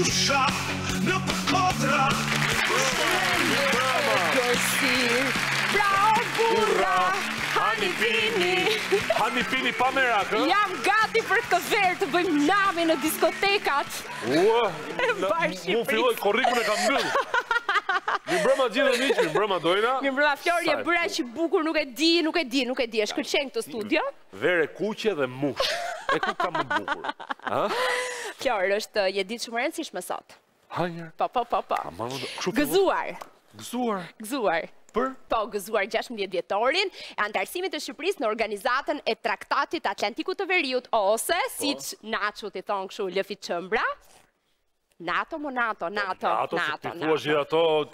fusha në përkotra. Bravo, burra! Hani pini pa merak, ë? Jam gati për këtë verë të bëjmë nami në diskotekat. Mu filloj, korrikun e kam mbyll. Mi mbrëma gjithë dhe miq, mi mbrëma dojna. Mi mbrëma Flori, e bëra që bukur, nuk e di, e shkëlqen këtë studio. Vere kuqe dhe mush. E ku ka më bukur? Flori, është je ditë shumë e rëndësishme sot. Hanjer. Po. Gëzuar. Për? Po, gëzuar 16 dhjetorin e antarësimit të Shqipërisë në organizatën e Traktatit Atlantikut të Veriut, ose, siç Naço ti thon kështu lëfit çëmbra, NATO. NATO, se ti thua gjithë ato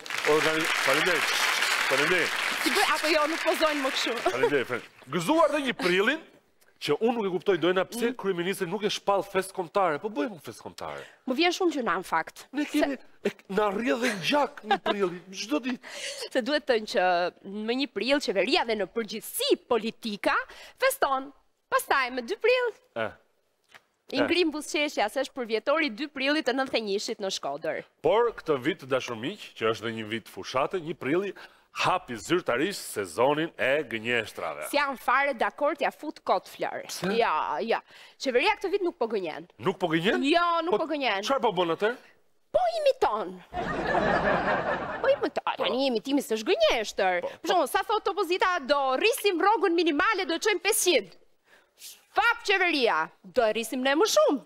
Faleminderit. Apo jo, nuk pozojnë më kështu. Faleminderit. Gëzuar dhe 1 prilin, që unë nuk e kuptoj dojna pse kryeministri nuk e shpall fest kombëtare, po bëjmë fest kombëtare. Më vjen shumë gjëna në fakt. Ne kemi na rrjedh dhe gjak 1 prilli, çdo ditë. Se duhet thënë që më 1 prill qeveria dhe në përgjithësi politika feston. Pastaj më 2 prill. I ngrim buzëqeshja se është përvjetori 2 prillit të 91-shit në Shkodër. Por këtë vit dashur miq, që është dhe 1 vit fushate, 1 prilli hapi zyrtarisht sezonin e gënjeshtrave. Si janë fare dakord ja fut kot Flor. Ja. Qeveria këtë vit nuk po gënjen. Nuk po gënjen? Jo, nuk po gënjen. Çfarë po bën atë? Po imiton. Tani imitimi s'është gënjeshtër. Për shembull, sa thot opozita, do rrisim rrogën minimale, do çojmë 500. Fap qeveria, do e rrisim ne më shumë.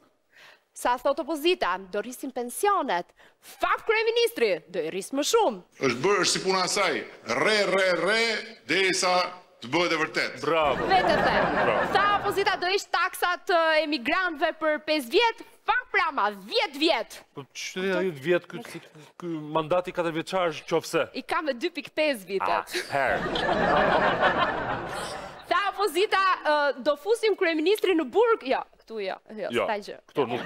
Sa thot opozita, do rrisim pensionet. Fap kryeministri, do e rris më shumë. Është bërë si puna asaj, re, derisa të bëhet e vërtet. Bravo. Vetë the. Sa opozita do ish taksat emigrantëve për 5 vjet, fap Rama, 10 vjet. Po ç'të 10 vjet ky mandati 4 vjeçar qofse? I kam me 2.5 vitet. Sa opozita do fusim kryeministri në burg, jo, këtu jo, s'ka gjë. Këtu nuk.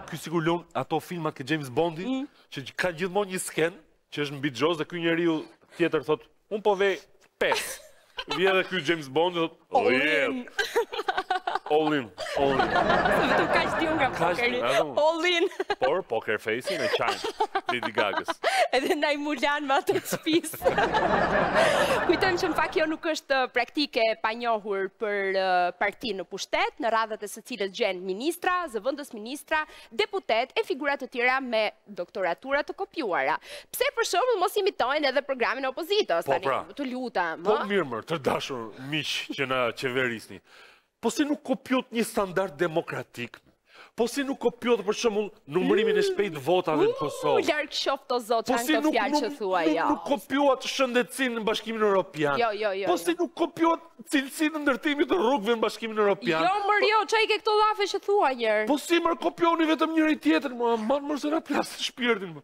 Ky sigur lën ato filmat ke James Bondi, që ka gjithmonë një sken, që është mbi xhoz dhe ky njeriu tjetër thot, un po vej 5. Vjen edhe ky James Bondi thot, all in. Vetëm kaq diun nga pokeri. All in. Por poker face-in e qajnë, Lady Gagës. Edhe ndaj Mulan me ato të shtëpis. Kujtojmë që në fakt kjo nuk është praktike pa njohur për parti në pushtet, në radhët e së cilës gjen ministra, zëvendës ministra, deputet e figura të tjera me doktoratura të kopjuara. Pse për shembull mos imitojnë edhe programin e opozitës, tani, të lutem. Po mirë, të dashur miq që na qeverisni. Po si nuk kopjot një standard demokratik? Po si nuk kopjot për shembull numërimin e shpejt votave në Kosovë? Larg qoftë o zot, janë këto fjalë që thua ja. Nuk kopjuat shëndetësinë në Bashkimin Evropian. Jo. Po si nuk kopjuat cilësinë e ndërtimit të rrugëve në Bashkimin Evropian? Jo, çai ke këto llafe që thua njerë. Po si kopjoni vetëm njëri tjetrin, më se na plas shpirtin.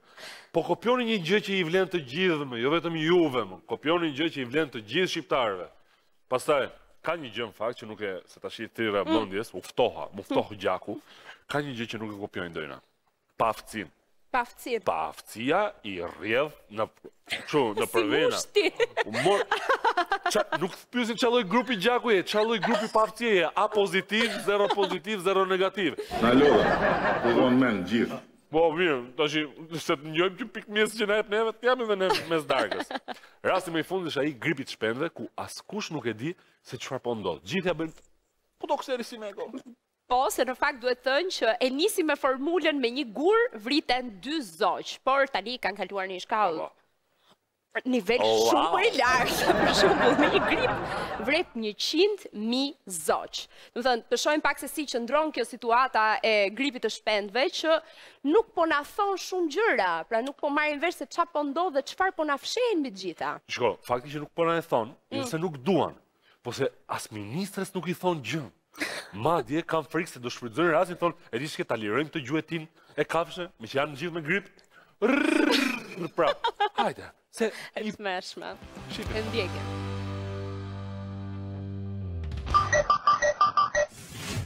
Po kopjoni një gjë që i vlen të gjithëve, jo vetëm juve, kopjoni një gjë që i vlen të gjithë shqiptarëve. Pastaj ka një gjë në fakt që nuk e, se tash i thirrë mendjes, u ftoh gjaku. Ka një gjë që nuk e kopjojnë dojna. Paftësinë. Paftësia i rrjedh në përvena. Nuk pyesin çfarë lloj grupi gjaku je, çfarë lloj grupi paftësie je, A pozitiv, 0 pozitiv, 0 negativ. Na lodha, u dhon mend gjithë. Po mirë, tash se të njojmë që pikëmjes që na jep neve, të jam edhe ne mes darkës. Rasti më i fundit është ai gripi të shpendëve ku askush nuk e di se çfarë po ndodh. Gjithë ja bëjnë do kseri si me go. Po, se në fakt duhet thënë që e nisi me formulën me një gur vriten 2 zoq, por tani kanë kaluar një shkallë nivel shumë i lartë, për shembull me një grip vret 100.000 zoq. Do të thënë, të shohim pak se si qëndron kjo situata e gripit të shpendëve që nuk po na thon shumë gjëra, pra nuk po marrin vesh se çfarë po ndodh dhe çfarë po na fshehin mbi të gjitha. Shiko, fakti që nuk po na e thon, jo se nuk duan, po se as ministres nuk i thon gjë. Madje kam frikë se do shfrytëzojnë rastin thonë, e di që ta lirojmë të gjuetin e kafshë, me që janë gjithë me grip. Prap. Hajde. Se e smeshme. E ndjekje.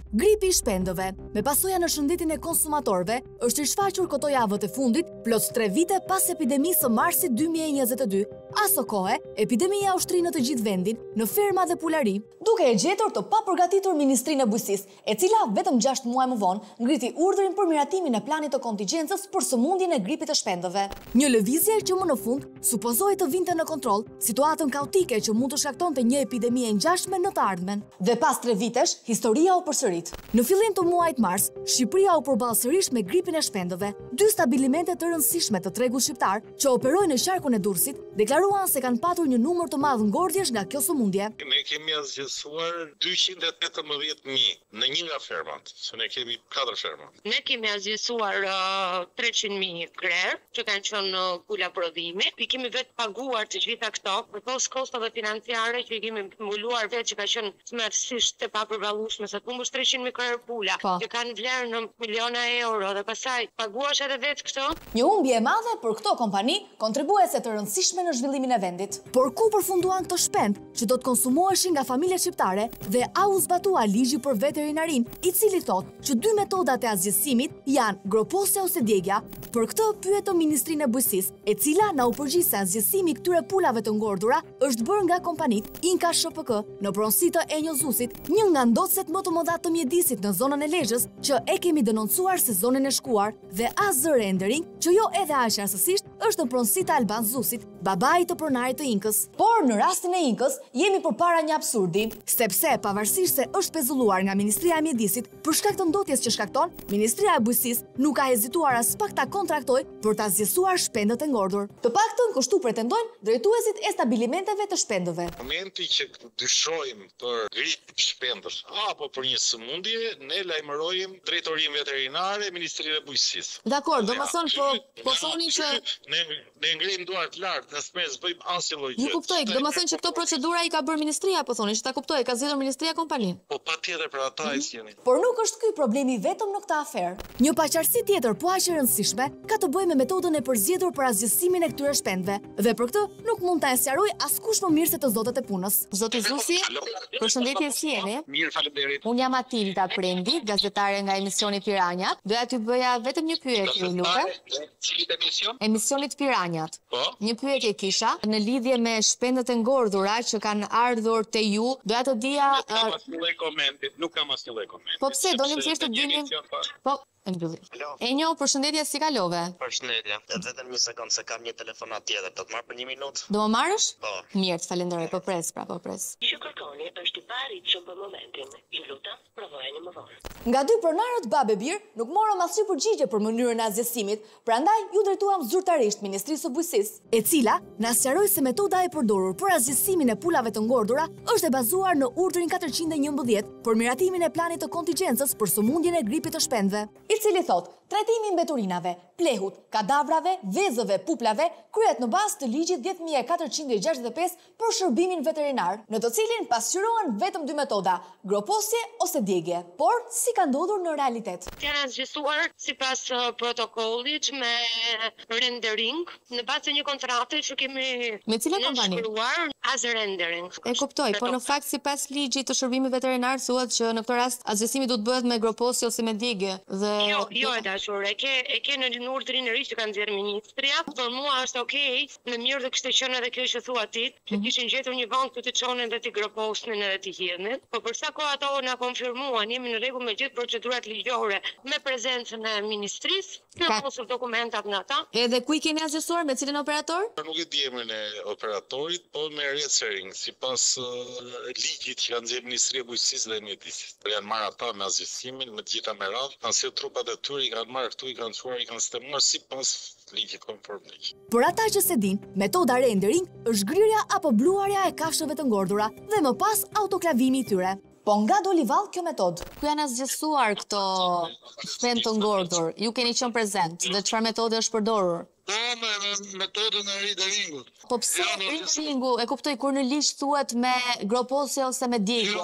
Gripi i shpendëve, me pasoja në shëndetin e konsumatorëve, është i shfaqur këto javët e fundit, plot 3 vite pas epidemisë së marsit 2022. aso kohe, epidemia ushtri në të gjithë vendin, në ferma dhe pulari, duke e gjetur të papërgatitur Ministrinë e Bujqësisë, e cila vetëm 6 muaj më vonë ngriti urdhrin për miratimin e planit të kontingjencës për sëmundjen e gripit të shpendëve. Një lëvizje që më në fund supozohej të vinte në kontroll situatën kaotike që mund të shkaktonte një epidemi e ngjashme në të ardhmen. Dhe pas 3 vitesh, historia u përsërit. Në fillim të muajit mars, Shqipëria u përball sërish me gripin e shpendëve. 2 stabilimente të rëndësishme të tregut shqiptar që operojnë në qarkun e Durrësit deklaruan se kanë patur një numër të madh ngordhjesh nga kjo sëmundje. Ne kemi asgjësuar 218.000 në një nga fermat, se ne kemi 4 ferma. Ne kemi asgjësuar 300.000 krerë që kanë qenë pula prodhimi. I kemi vetë paguar të gjitha këto përpos kostave financiare që i kemi mbuluar vetë që ka qenë tmerrsisht të papërballueshme sa të humbësh 300.000 krerë pula që kanë vlerë në miliona euro dhe pastaj paguash edhe vetë këto. Një humbje e madhe për këto kompani kontribuese të rëndësishme në zhvillimin e vendit. Por ku përfunduan këto shpend që do të konsumoheshin nga familjet shqiptare dhe a u zbatua ligji për veterinarin, i cili thotë që 2 metodat e azgjësimit janë groposja ose djegja. Për këtë pyetëm Ministrinë e Bujqësisë, e cila na u përgjigj se azgjësimi këtyre pulave të ngordhura është bërë nga kompanitë Inka SHPK në pronësi të Enjozusit, një nga ndotëset më të mëdha të mjedisit në zonën e Lezhës, që e kemi denoncuar sezonin e shkuar, dhe AZ Rendering, që jo edhe aq rastësisht është në pronësi të Alban Zusit, babai të pronarit të Inkës. Por në rastin e Inkës jemi përpara një absurdi, sepse pavarësisht se është pezulluar nga Ministria e Mjedisit për shkak të ndotjes që shkakton, Ministria e Bujqësisë nuk ka hezituar as pak ta kontraktoj për ta zgjesuar shpendët e ngordhur. Të paktën kështu pretendojnë drejtuesit e stabilimenteve të shpendëve. Në momenti që dyshojmë për grip shpendësh apo për një sëmundje, ne lajmërojmë drejtorinë veterinare e Ministrisë së Bujqësisë. Dakor, domethënë po thoni që ne ngrim duart lart, ne s'mes bëjmë asnjë lloj gjë. Ju kuptoj, domethënë që këto procedura i ka bërë Ministria, po thoni, që ta kuptoj, ka zgjedhur Ministria kompaninë. Po patjetër për ata e sjellin. Por nuk është ky problemi vetëm në këtë aferë. Një paqartësi tjetër po aq e rëndësishme ka të bëjë me metodën e përzgjedhur për azgjësimin e këtyre shpendëve. Dhe për këtë nuk mund ta sqaroj askush më mirë se të zotët e punës. Zoti Zusi, përshëndetje, si jeni? Mirë, faleminderit. Unë jam Matilda Prendi, gazetare nga emisioni Piranjat. Doja t'ju bëja vetëm një pyetje, ju lutem. Cili emision? Emisionit Piranjat. Po. Një pyetje kisha në lidhje me shpendët e ngordhura që kanë ardhur te ju. Doja të dija Nuk kam asnjë lloj komenti. Po pse donim thjesht të dinim? Po, e mbylli. Enjo, përshëndetje, si kalove? Përshëndetje. Vetëm një sekond se kam një telefonat tjetër, do të marr për 1 minutë? Do më marrësh? Po. Mirë, të falenderoj, po pres, pra, po pres. Që kërkoni është i paritshëm për momentin. Ju lutem, provojeni më vonë. Nga 2 pronarët babe bir nuk morëm asnjë përgjigje për mënyrën e azgjësimit, prandaj ju drejtuam zyrtarisht Ministrisë së Bujqësisë, e cila na sqaroi se metoda e përdorur për azgjësimin e pulave të ngordhura është e bazuar në urdhrin 411 për miratimin e planit të kontingjencës për sëmundjen e gripit të shpendëve, i cili thotë: trajtimi i mbeturinave, plehut, kadavrave, vezëve, puplave kryhet në bazë të ligjit 10465 për shërbimin veterinar, në të cilin pasqyrohen vetëm 2 metoda, groposje ose djegje. Por si ka ndodhur në realitet? Janë zgjesuar sipas protokollit me rendering në bazë të një kontrate që kemi Me cilën kompani? shkruar AZ Rendering. E kuptoj, po në fakt sipas ligjit të shërbimit veterinar thuhet që në këtë rast azgjësimi duhet bëhet me groposje ose me djegje dhe Jo e dashur, e ke në urdhrin e ri që kanë nxjerrë ministria. Për mua është okay, në mirë dhe kishte qenë edhe kjo që thua ti, që kishin gjetur një vend ku të çonin dhe të groposnin edhe të hidhnin. Po për sa kohë ato na konfirmuan, jemi në rregull me gjithë procedurat ligjore me prezencën e ministrisë, në posur dokumentat në ata. Edhe ku i keni azgjësuar, me cilën operator? Nuk e di emrin e operatorit, po me Retsering, sipas ligjit që kanë nxjerrë Ministria e Bujqësisë dhe Mjedisit. Janë marrë ata me azgjësimin, me të gjitha me radhë, kanë sjell trupat e tyre, i kanë marrë këtu, i kanë çuar, i kanë sistemuar sipas ligjit konform ligj. Por ata që se din, metoda rendering është grirja apo bluarja e kafshëve të ngordhura dhe më pas autoklavimi i tyre. Po nga do livall kjo metodë? Ku janë azgjësuar këto shpend të ngordhur? Ju keni qenë prezent dhe çfarë metode është përdorur? Po, me metodën e renderingut. Po pse renderingu, e kuptoj, kur në ligj thuhet me groposje ose me djegje?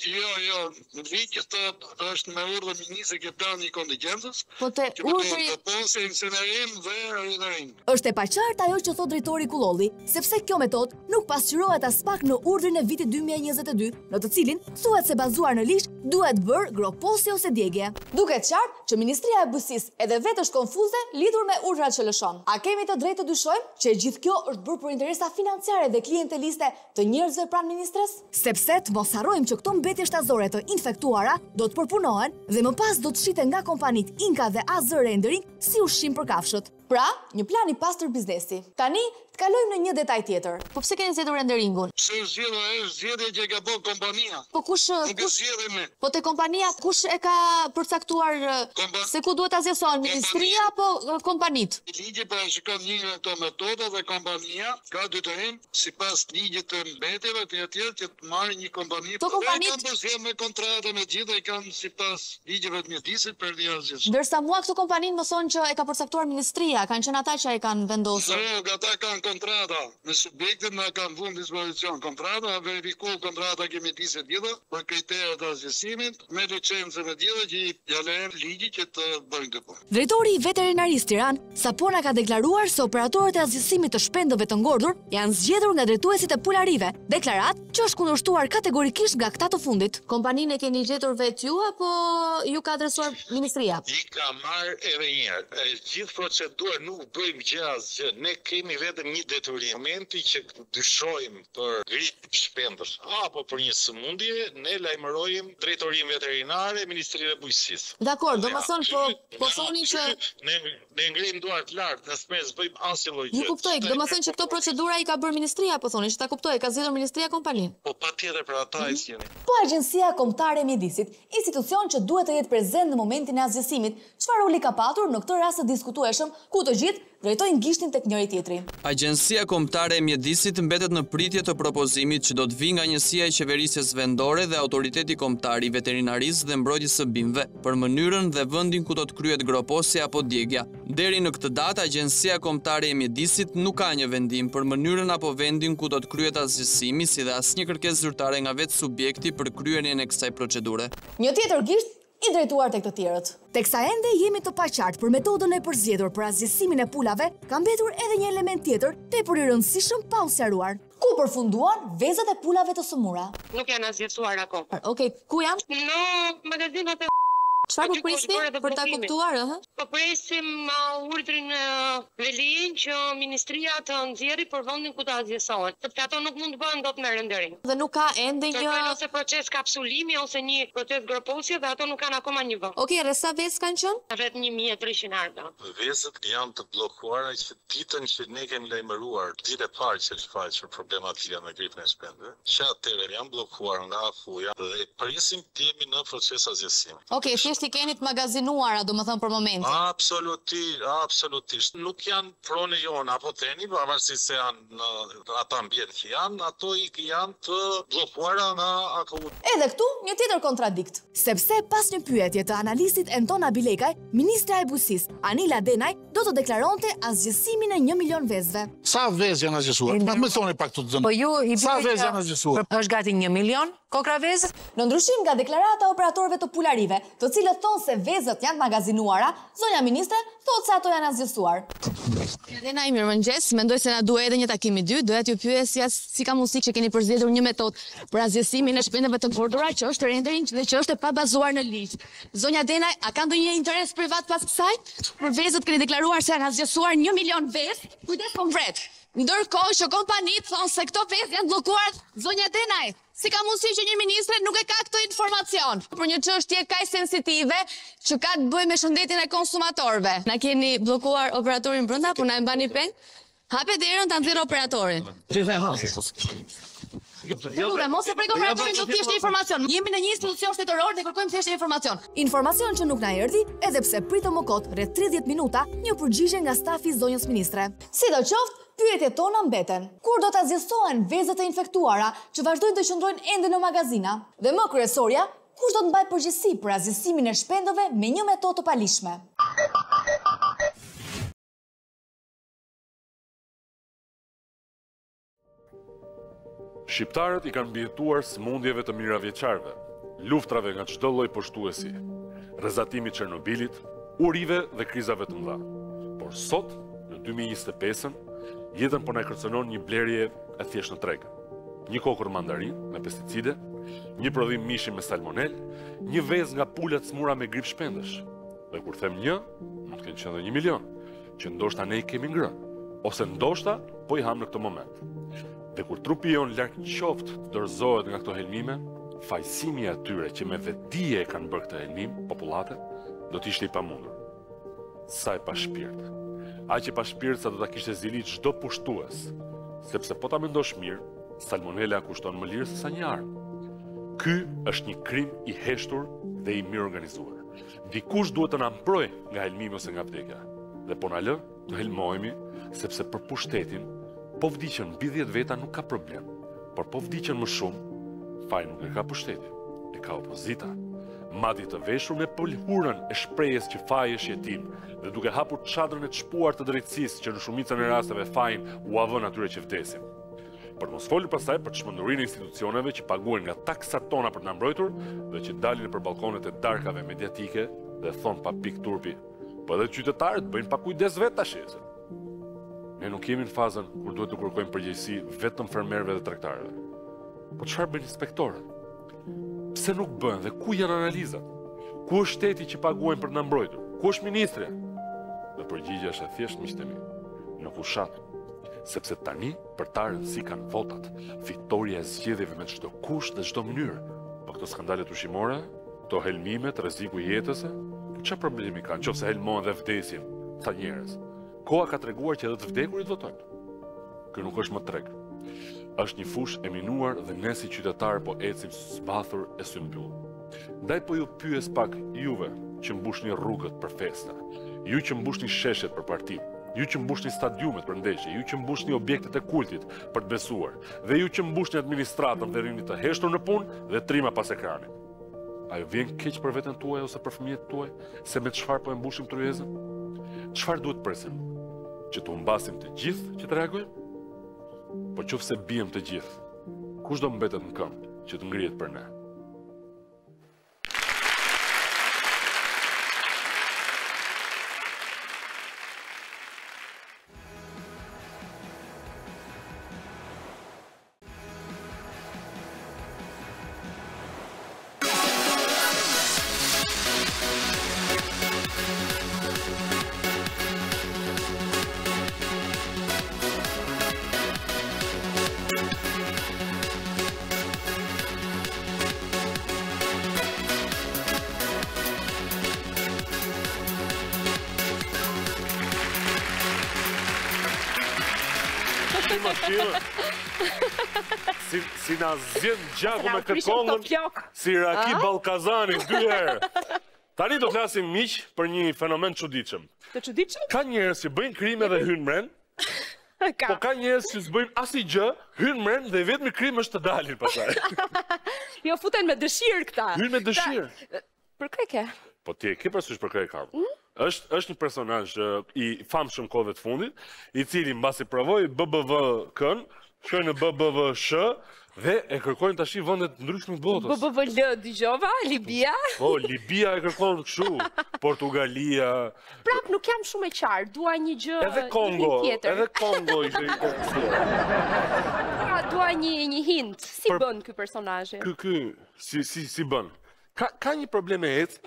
Jo, në ligj është me urdhër ministrit që plani i kontingjencës. Po te urdhri groposje, insenerim dhe rendering. Është e paqartë ajo që thot drejtori Kullolli, sepse kjo metodë nuk pasqyrohet as pak në urdhrin e vitit 2022, në të cilin thuhet se bazuar në ligj duhet bërë groposje ose djegje. Duket qartë që Ministria e Bujqësisë edhe vetë është konfuze lidhur me urdhrat që lëshon. A kemi të drejtë të dyshojmë që gjithë kjo është bërë për interesa financiare dhe klienteliste të njerëzve pranë ministres? Sepse të mos harrojmë që këto mbetje shtazore të infektuara do të përpunohen dhe më pas do të shiten nga kompanit Inka dhe AZ Rendering si ushqim për kafshët. Pra, një plan i pastër biznesi. Tani, të kalojmë në një detaj tjetër. Po pse keni zgjedhur renderingun? Se është zgjedhje që ka bërë kompania. Po kush Po te kompania kush e ka përcaktuar se ku duhet ta zgjesohen, ministria apo kompanit? Ligji parashikon një këto metoda dhe kompania ka detyrim sipas ligjit të mbetjeve të tjerë që të marrë një kompani. To kompanit kanë përzier me kontratë me gjithë i kanë sipas ligjeve të mjedisit për liazjes. Ndërsa mua këto kompaninë më thonë që e ka përcaktuar ministria, kanë qenë ata që e kanë vendosur. Ata kanë kontrata me subjektet na kanë vënë në dispozicion kontrata, verifikuar kontrata kemi disë gjithë për kriteret e zgjesimit me licencën e gjithë që ja lejnë ligji që të bëjnë këtë punë. Drejtori i Veterinarisë Tiranë sapo na ka deklaruar se operatorët e azgjësimit të shpendëve të ngordhur janë zgjedhur nga drejtuesit e pularive, deklarat që është kundërshtuar kategorikisht nga këta të fundit. Kompaninë e keni gjetur vetë ju apo ju ka adresuar ministria? I ka marrë edhe një herë. Gjithë procedurë nuk bëjmë gjë asgjë. Ne kemi vetëm një detyrim. Momenti që dyshojmë për grip shpendësh apo për një sëmundje, ne lajmërojmë drejtorinë veterinare, Ministrinë e Bujqësisë. Dakor, domethënë po thoni që ne ngrim duart lart, ne s'mes bëjmë asnjë lloj gjë. Ju kuptoj, domethënë që këto procedura i ka bërë ministria, po thoni, që ta kuptoj, ka zgjedhur ministria kompaninë. Po patjetër për ata e sjellin. Po Agjencia Kombëtare e Mjedisit, institucion që duhet të jetë prezent në momentin e azgjësimit, çfarë roli ka patur në këtë rast të diskutueshëm ku të gjithë drejtojnë gishtin tek njëri tjetri? Agjencia Kombëtare e Mjedisit mbetet në pritje të propozimit që do të vijë nga Njësia e Qeverisjes Vendore dhe Autoriteti Kombëtar i Veterinarisë dhe Mbrojtjes së Bimëve për mënyrën dhe vendin ku do të kryhet groposja apo djegja. Deri në këtë datë, Agjencia Kombëtare e Mjedisit nuk ka një vendim për mënyrën apo vendin ku do të kryhet azgjësimi, si dhe asnjë kërkesë zyrtare nga vetë subjekti për kryerjen e kësaj procedure. Një tjetër gisht i drejtuar tek të tjerët. Teksa ende jemi të paqartë për metodën e përzgjedhur për azgjësimin e pulave, ka mbetur edhe një element tjetër tepër i rëndësishëm pa u sqaruar. Ku përfunduan vezat e pulave të sëmura? Nuk janë azgjësuar akoma. Okej, ku janë? Në magazinat e Çfarë po prisni për ta kuptuar, Po presim urdhrin dhe ligjin që ministria të nxjerrë për vendin ku të azgjësohen, sepse ato nuk mund të bëhen dot me rendering. Dhe nuk ka ende një ose proces kapsulimi ose një proces groposje dhe ato nuk kanë akoma një vend. Okej, rreth sa vezë kanë qenë? Rreth 1300 arda. Vezët janë të bllokuara që ditën që ne kemi lajmëruar, ditë e parë që shfaqur problematika me gripin e shpendëve, që atëherë janë bllokuar nga AFU-ja dhe presim të jemi në proces azgjësimi. Okej, thjesht i keni të magazinuara, domethënë për momentin. Absolutisht. Nuk janë pronë jonë apo teni, pavarësisht se janë ata mbjet që janë, ato janë të bllokuara nga AKU. Edhe këtu një tjetër kontradikt, sepse pas një pyetje të analistit Entona Bilekaj, ministra e Bujqësisë Anila Denaj do të deklaronte azgjësimin e 1 milion vezëve. Sa vezë janë azgjësuar? Më thoni pak të zënë. Po ju sa vezë janë azgjësuar? Është gati 1 milion kokra vezë? Në ndryshim nga deklarata e operatorëve të pularive, të cilët thonë se vezët janë magazinuara, zonja ministre thotë se ato janë azgjësuar. Elena, mirëmëngjes, mendoj se na duhet edhe një takim i dytë, doja t'ju pyesja si ka mundësi që keni përzgjedhur një metodë për azgjësimin e shpendëve të ngordhura që është rendering dhe që është e pabazuar në ligj. Zonja Denaj, a ka ndonjë interes privat pas kësaj? Për vezët keni deklaruar se janë azgjësuar 1 milion vezë, kujdes konkret. Ndërkohë që kompanitë thonë se këto vezë janë bllokuar, zonja Denaj, si ka mundësi që një ministre nuk e ka këtë informacion për një çështje kaq sensitive që ka të bëjë me shëndetin e konsumatorëve? Na keni bllokuar operatorin brenda, po na e mbani peng? Hape derën ta nxjerr operatorin. Mos e prek operatorin, do të thjesht informacion. Jemi në një institucion shtetëror dhe kërkojmë thjesht informacion. Informacion që nuk na erdhi, edhe pse pritëm më kot rreth 30 minuta një përgjigje nga stafi i zonjës ministre. Sidoqoftë, pyetjet tona mbeten. Kur do të azgjësohen vezët e infektuara që vazhdojnë të qëndrojnë ende në magazina? Dhe më kryesorja, kush do të mbajë përgjegjësi për azgjësimin e shpendëve me një metodë të palishme? Shqiptarët i kanë mbijetuar sëmundjeve të miravjeçarve, luftrave nga çdo lloj poshtuesi, rrezatimit Çernobilit, urive dhe krizave të mëdha. Por sot, në 2025-ën, jetën po na kërcënon një blerje e thjeshtë në treg. Një kokër mandarin me pesticide, një prodhim mishi me salmonel, një vezë nga pulat smura me grip shpendësh. Dhe kur them një, mund të kenë qenë 1 milion. që ndoshta ne I kemi ngrënë, ose ndoshta po I ham në këtë moment. Dhe kur trupi jon larg qoftë të dorëzohet nga këto helmime, fajsimi I atyre që me vetdije kanë bërë këtë helmim, popullate, do të ishte I pamundur. Sa I pa shpirt. Aq I pa shpirt sa do ta kishte zilit çdo pushtues, sepse po ta mendosh mirë, salmonela kushton më lirë se sa një armë. Ky është një krim I heshtur dhe I mirë organizuar. Dikush duhet të na mbrojë nga helmimi ose nga vdekja. Dhe po na lë të helmohemi, sepse për pushtetin, po vdiqen mbi 10 veta nuk ka problem, por po vdiqen më shumë, faj nuk e ka pushteti, e ka opozita. Madje të veshur me pëlhurën e shprehjes që faji është jetim, dhe duke hapur çadrën e çpuar të drejtësisë që në shumicën e rasteve fajin u avën atyre që vdesin. Për mos folur pastaj për çmendurinë e institucioneve që paguajnë nga taksat tona për të na mbrojtur dhe që dalin nëpër balkonet e darkave mediatike dhe thon pa pik turpi. Po edhe qytetarët bëjnë pa kujdes vetë tash. Ne nuk jemi në fazën kur duhet të kërkojmë përgjegjësi vetëm fermerëve dhe tregtarëve. Po çfarë bën inspektorët? Pse nuk bën dhe ku janë analizat? Ku është shteti që paguajnë për të na mbrojtur? Ku është ministri? Dhe përgjigjja është e thjeshtë miqtemi, në fushat. Sepse tani përtarën si kanë votat, fitoria e zgjedhjeve me çdo kusht dhe çdo mënyrë. Po këto skandalet ushqimore, këto helmimet, rreziku I jetës, çfarë problemi kanë? Nëse helmohen dhe vdesin, sa njerëz. Koha ka treguar që edhe të vdekurit votojnë. Ky nuk është më treg. Është një fushë e minuar dhe ne si qytetarë po ecim zbathur e symbyll. Ndaj po ju pyes pak juve që mbushni rrugët për festa, ju që mbushni sheshet për parti, ju që mbushni stadiumet për ndeshje, ju që mbushni objektet e kultit për të besuar, dhe ju që mbushni administratën dhe rini të heshtur në punë dhe trima pas ekranit. A ju vjen keq për veten tuaj ose për fëmijët tuaj, se me çfarë po e mbushim tryezën? Çfarë duhet presim? Që të humbasim të gjithë që të reagojmë? Po qofse bijem të gjithë, kush do mbetet në këmbë që të ngrihet për ne? Si na zjen gjaku me këtë kongën, si Raki Ballkazani 2 herë. Tani do flasim miq për një fenomen çuditshëm. Të çuditshëm? Ka njerëz që bëjnë krime dhe hyjnë mren. Po ka njerëz që s'bëjnë asgjë, hyjnë mren dhe vetmi krim është të dalin pastaj. Jo, futen me dëshirë këta. Hyjnë me dëshirë. Për kë ke? Po ti e ke parasysh për kë e kam? Është një personazh I famshëm kohëve të fundit, I cili mbasi provoi BBV-kën, shkoi në BBVSH dhe e kërkojnë tash vende të ndryshme të botës. BBVL dëgjova, Libia. Po, Libia e kërkon kështu, Portugalia. Prap nuk jam shumë e qartë, dua një gjë edhe Kongo ishte I dua një hint. Si bën ky personazh? Ky si bën? Ka një problem e ecë.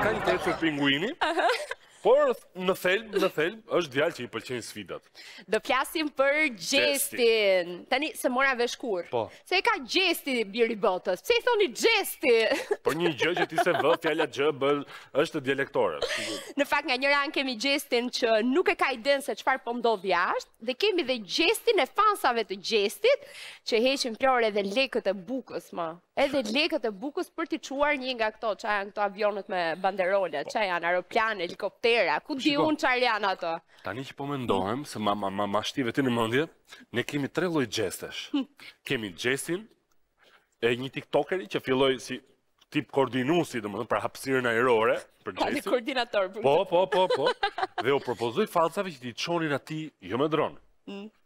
Ka një ecë pinguini. Por në thelb është djalë që I pëlqejnë sfidat. Do flasim për Gjestin. Tani se mora vesh kur. Po. Se ka Gjesti biri botës. Pse I thoni Gjesti? Por një gjë që ti se vë, fjala gjë bën është dialektore. Në fakt nga njëra anë kemi Gjestin që nuk e ka iden se çfarë po ndodh jashtë, dhe kemi dhe Gjestin e fansave të Gjestit që heqin florë edhe lekët e bukës më. Edhe lekët e bukës për t'i çuar një nga këto, çfarë janë këto avionet me banderole, çfarë janë aeroplane, helikoptera, ku di unë çfarë janë ato. Tani që po mendohem se ma shtive ti në mendje, ne kemi 3 lloj gjestesh. Kemi gjestin e një tiktokeri që filloi si tip koordinuesi, domethënë për hapësirën ajrore, për gjestin. Ka koordinator. Po. Dhe u propozoi falcave që t'i çonin atij jo me dron.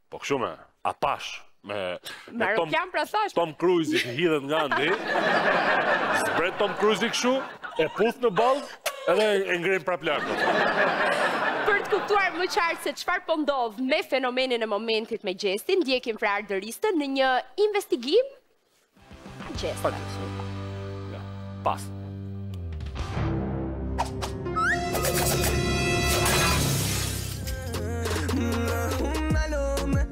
Po kështu me Apache. Me aeroplan pra thash. Tom Cruise që hidhet nga andi. Zbret Tom Cruise kështu, e puth në ballë, edhe e ngren prap lart. Për të kuptuar më qartë se çfarë po ndodh me fenomenin e momentit me Gjestin, ndjekim pra ardëristën në një investigim Gjestin. Pas.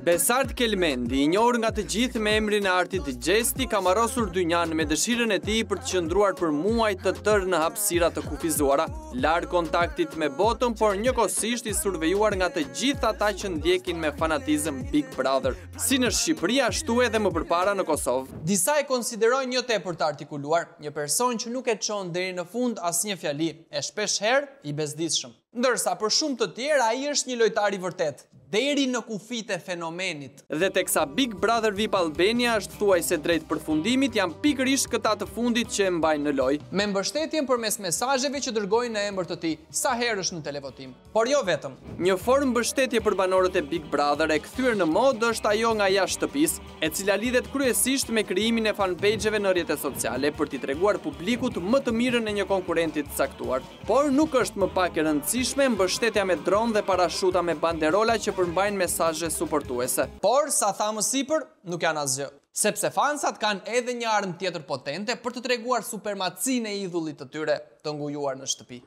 Besart Kelmendi, i njohur nga të gjithë me emrin e artit Gjesti, ka marrosur dynjan me dëshirën e tij për të qëndruar për muaj të tërë në hapësira të kufizuara, larg kontaktit me botën, por njëkohësisht i survejuar nga të gjithë ata që ndjekin me fanatizëm Big Brother, si në Shqipëri ashtu edhe më përpara në Kosovë. Disa e konsiderojnë një tepër të artikuluar, një person që nuk e çon deri në fund asnjë fjali, e shpeshherë i bezdisshëm. Ndërsa për shumë të tjerë ai është një lojtar i vërtet, deri në kufit e fenomenit. Dhe teksa Big Brother VIP Albania është thuajse drejt përfundimit, janë pikërisht këta të fundit që e mbajnë në lojë, me mbështetjen përmes mesazheve që dërgojnë në emër të tij, sa herësh në televotim. Por jo vetëm. Një formë mbështetje për banorët e Big Brother e kthyer në modë është ajo nga jashtë shtëpisë, e cila lidhet kryesisht me krijimin e fanpage-eve në rrjetet sociale për t'i treguar publikut më të mirën e një konkurrenti të caktuar. Por nuk është më pak e rëndësishme mbështetja me dron dhe parashuta me banderola që përmbajnë mesazhe suportuese. Por sa tha më sipër, nuk janë asgjë. Sepse fansat kanë edhe një armë tjetër potente për të treguar supermacinë e idhullit të tyre të ngujuar në shtëpi.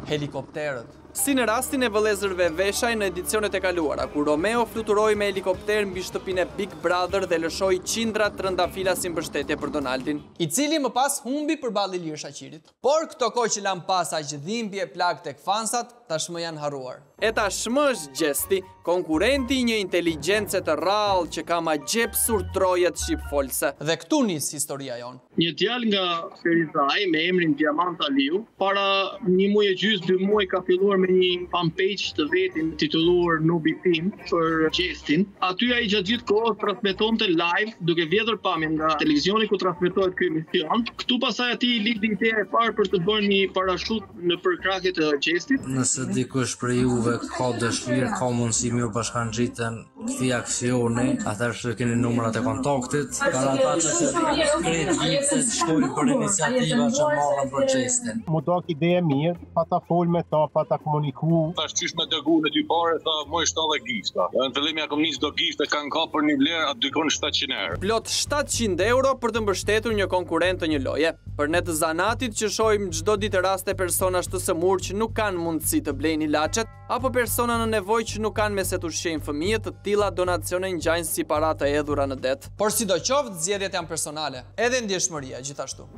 Helikopterët. Si në rastin e vëllezërve Veshaj në edicionet e kaluara, ku Romeo fluturoi me helikopter mbi shtëpinë e Big Brother dhe lëshoi qindra trëndafila si mbështetje për Donaldin, i cili më pas humbi përballë Ilir Shaqirit. Por këto kohë që lan pas aq dhimbje plak tek fansat, tashmë janë harruar. E tashmë është Gjesti, konkurenti i një inteligjence të rrallë që ka ma gjepsur trojet shqipfolse. Dhe këtu nis historia jonë. Një djalë nga Ferizaj me emrin Diamant Aliu, para një muaj e gjysmë, 2 muaj ka filluar me një fanpage të vetin titulluar Nubi Team për Gjestin. Aty ai gjatë gjithë kohës transmetonte live duke vjedhur pamjen nga televizioni ku transmetohet ky emision. Këtu pasaj atij lindi ideja e parë për të bërë një parashut në përkrahje të Gjestit. Nëse dikush për juve ka dëshirë, ka mundësi mirë bashkangjiten këtij aksioni, atëherë që keni numrat e kontaktit, garantat që shkojnë për iniciativa që marrën për Gjestin. Mu do ide e mirë, pa ta fol me ta, pa ta komuniku. Tash qysh me dërgu në dy pare, tha moj 7 gifta. Në fillim ja kom nis do gifte kanë ka për një vlerë aty dykon 700 euro. Plot 700 euro për të mbështetur një konkurrent të një loje. Për ne të zanatit që shohim çdo ditë raste personash të sëmur që nuk kanë mundësi të blejnë ilaçet, apo persona në nevojë që nuk kanë me se të ushqejnë fëmijët, të tilla donacione ngjajnë si para të hedhura në det. Por sidoqoftë zgjedhjet janë personale, edhe ndjeshmëria gjithashtu.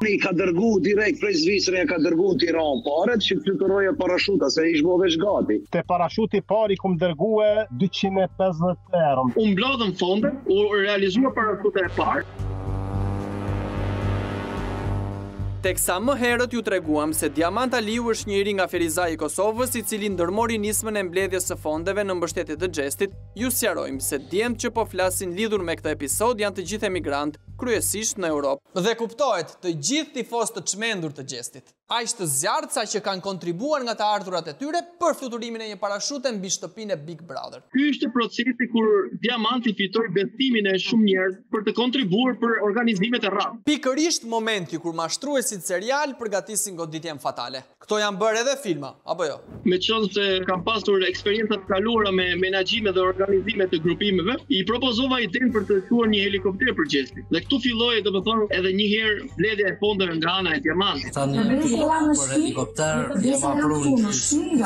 I ka dërgu direkt prej Zvicrës, ka dërgu në Tiranë paret që fluturoje parashuta, se ish bo veç gati. Te parashuti pari kum dërgue 250 euro. U mbledhën fonde, u realizua parashuta e parë. Teksa më herët ju treguam se Diamant Aliu është njëri nga Ferizaj i Kosovës, i cili ndërmori nismën e mbledhjes së fondeve në mbështetje të Gjestit, ju sqarojmë se djemt që po flasin lidhur me këtë episod janë të gjithë emigrant, kryesisht në Europë. Dhe kuptohet, të gjithë tifos të çmendur të Gjestit, aq të zjarrt sa që kanë kontribuar nga të ardhurat e tyre për fluturimin e një parashute mbi shtëpinë e Big Brother. Ky ishte procesi kur Diamanti fitoi besimin e shumë njerëz për të kontribuar për organizimet e rrallë. Pikërisht momenti kur mashtruesit serial përgatisin goditjen fatale. Këto janë bërë edhe filma, apo jo? Meqense kam pasur eksperjenca të kaluara me menaxhime dhe organizime të grupimeve, i propozova idenë për të shuar një helikopter për Gjestin. Dhe këtu filloi domethënë edhe një herë mbledhja e fondeve nga ana e Diamantit. Për helikopter, jam apruar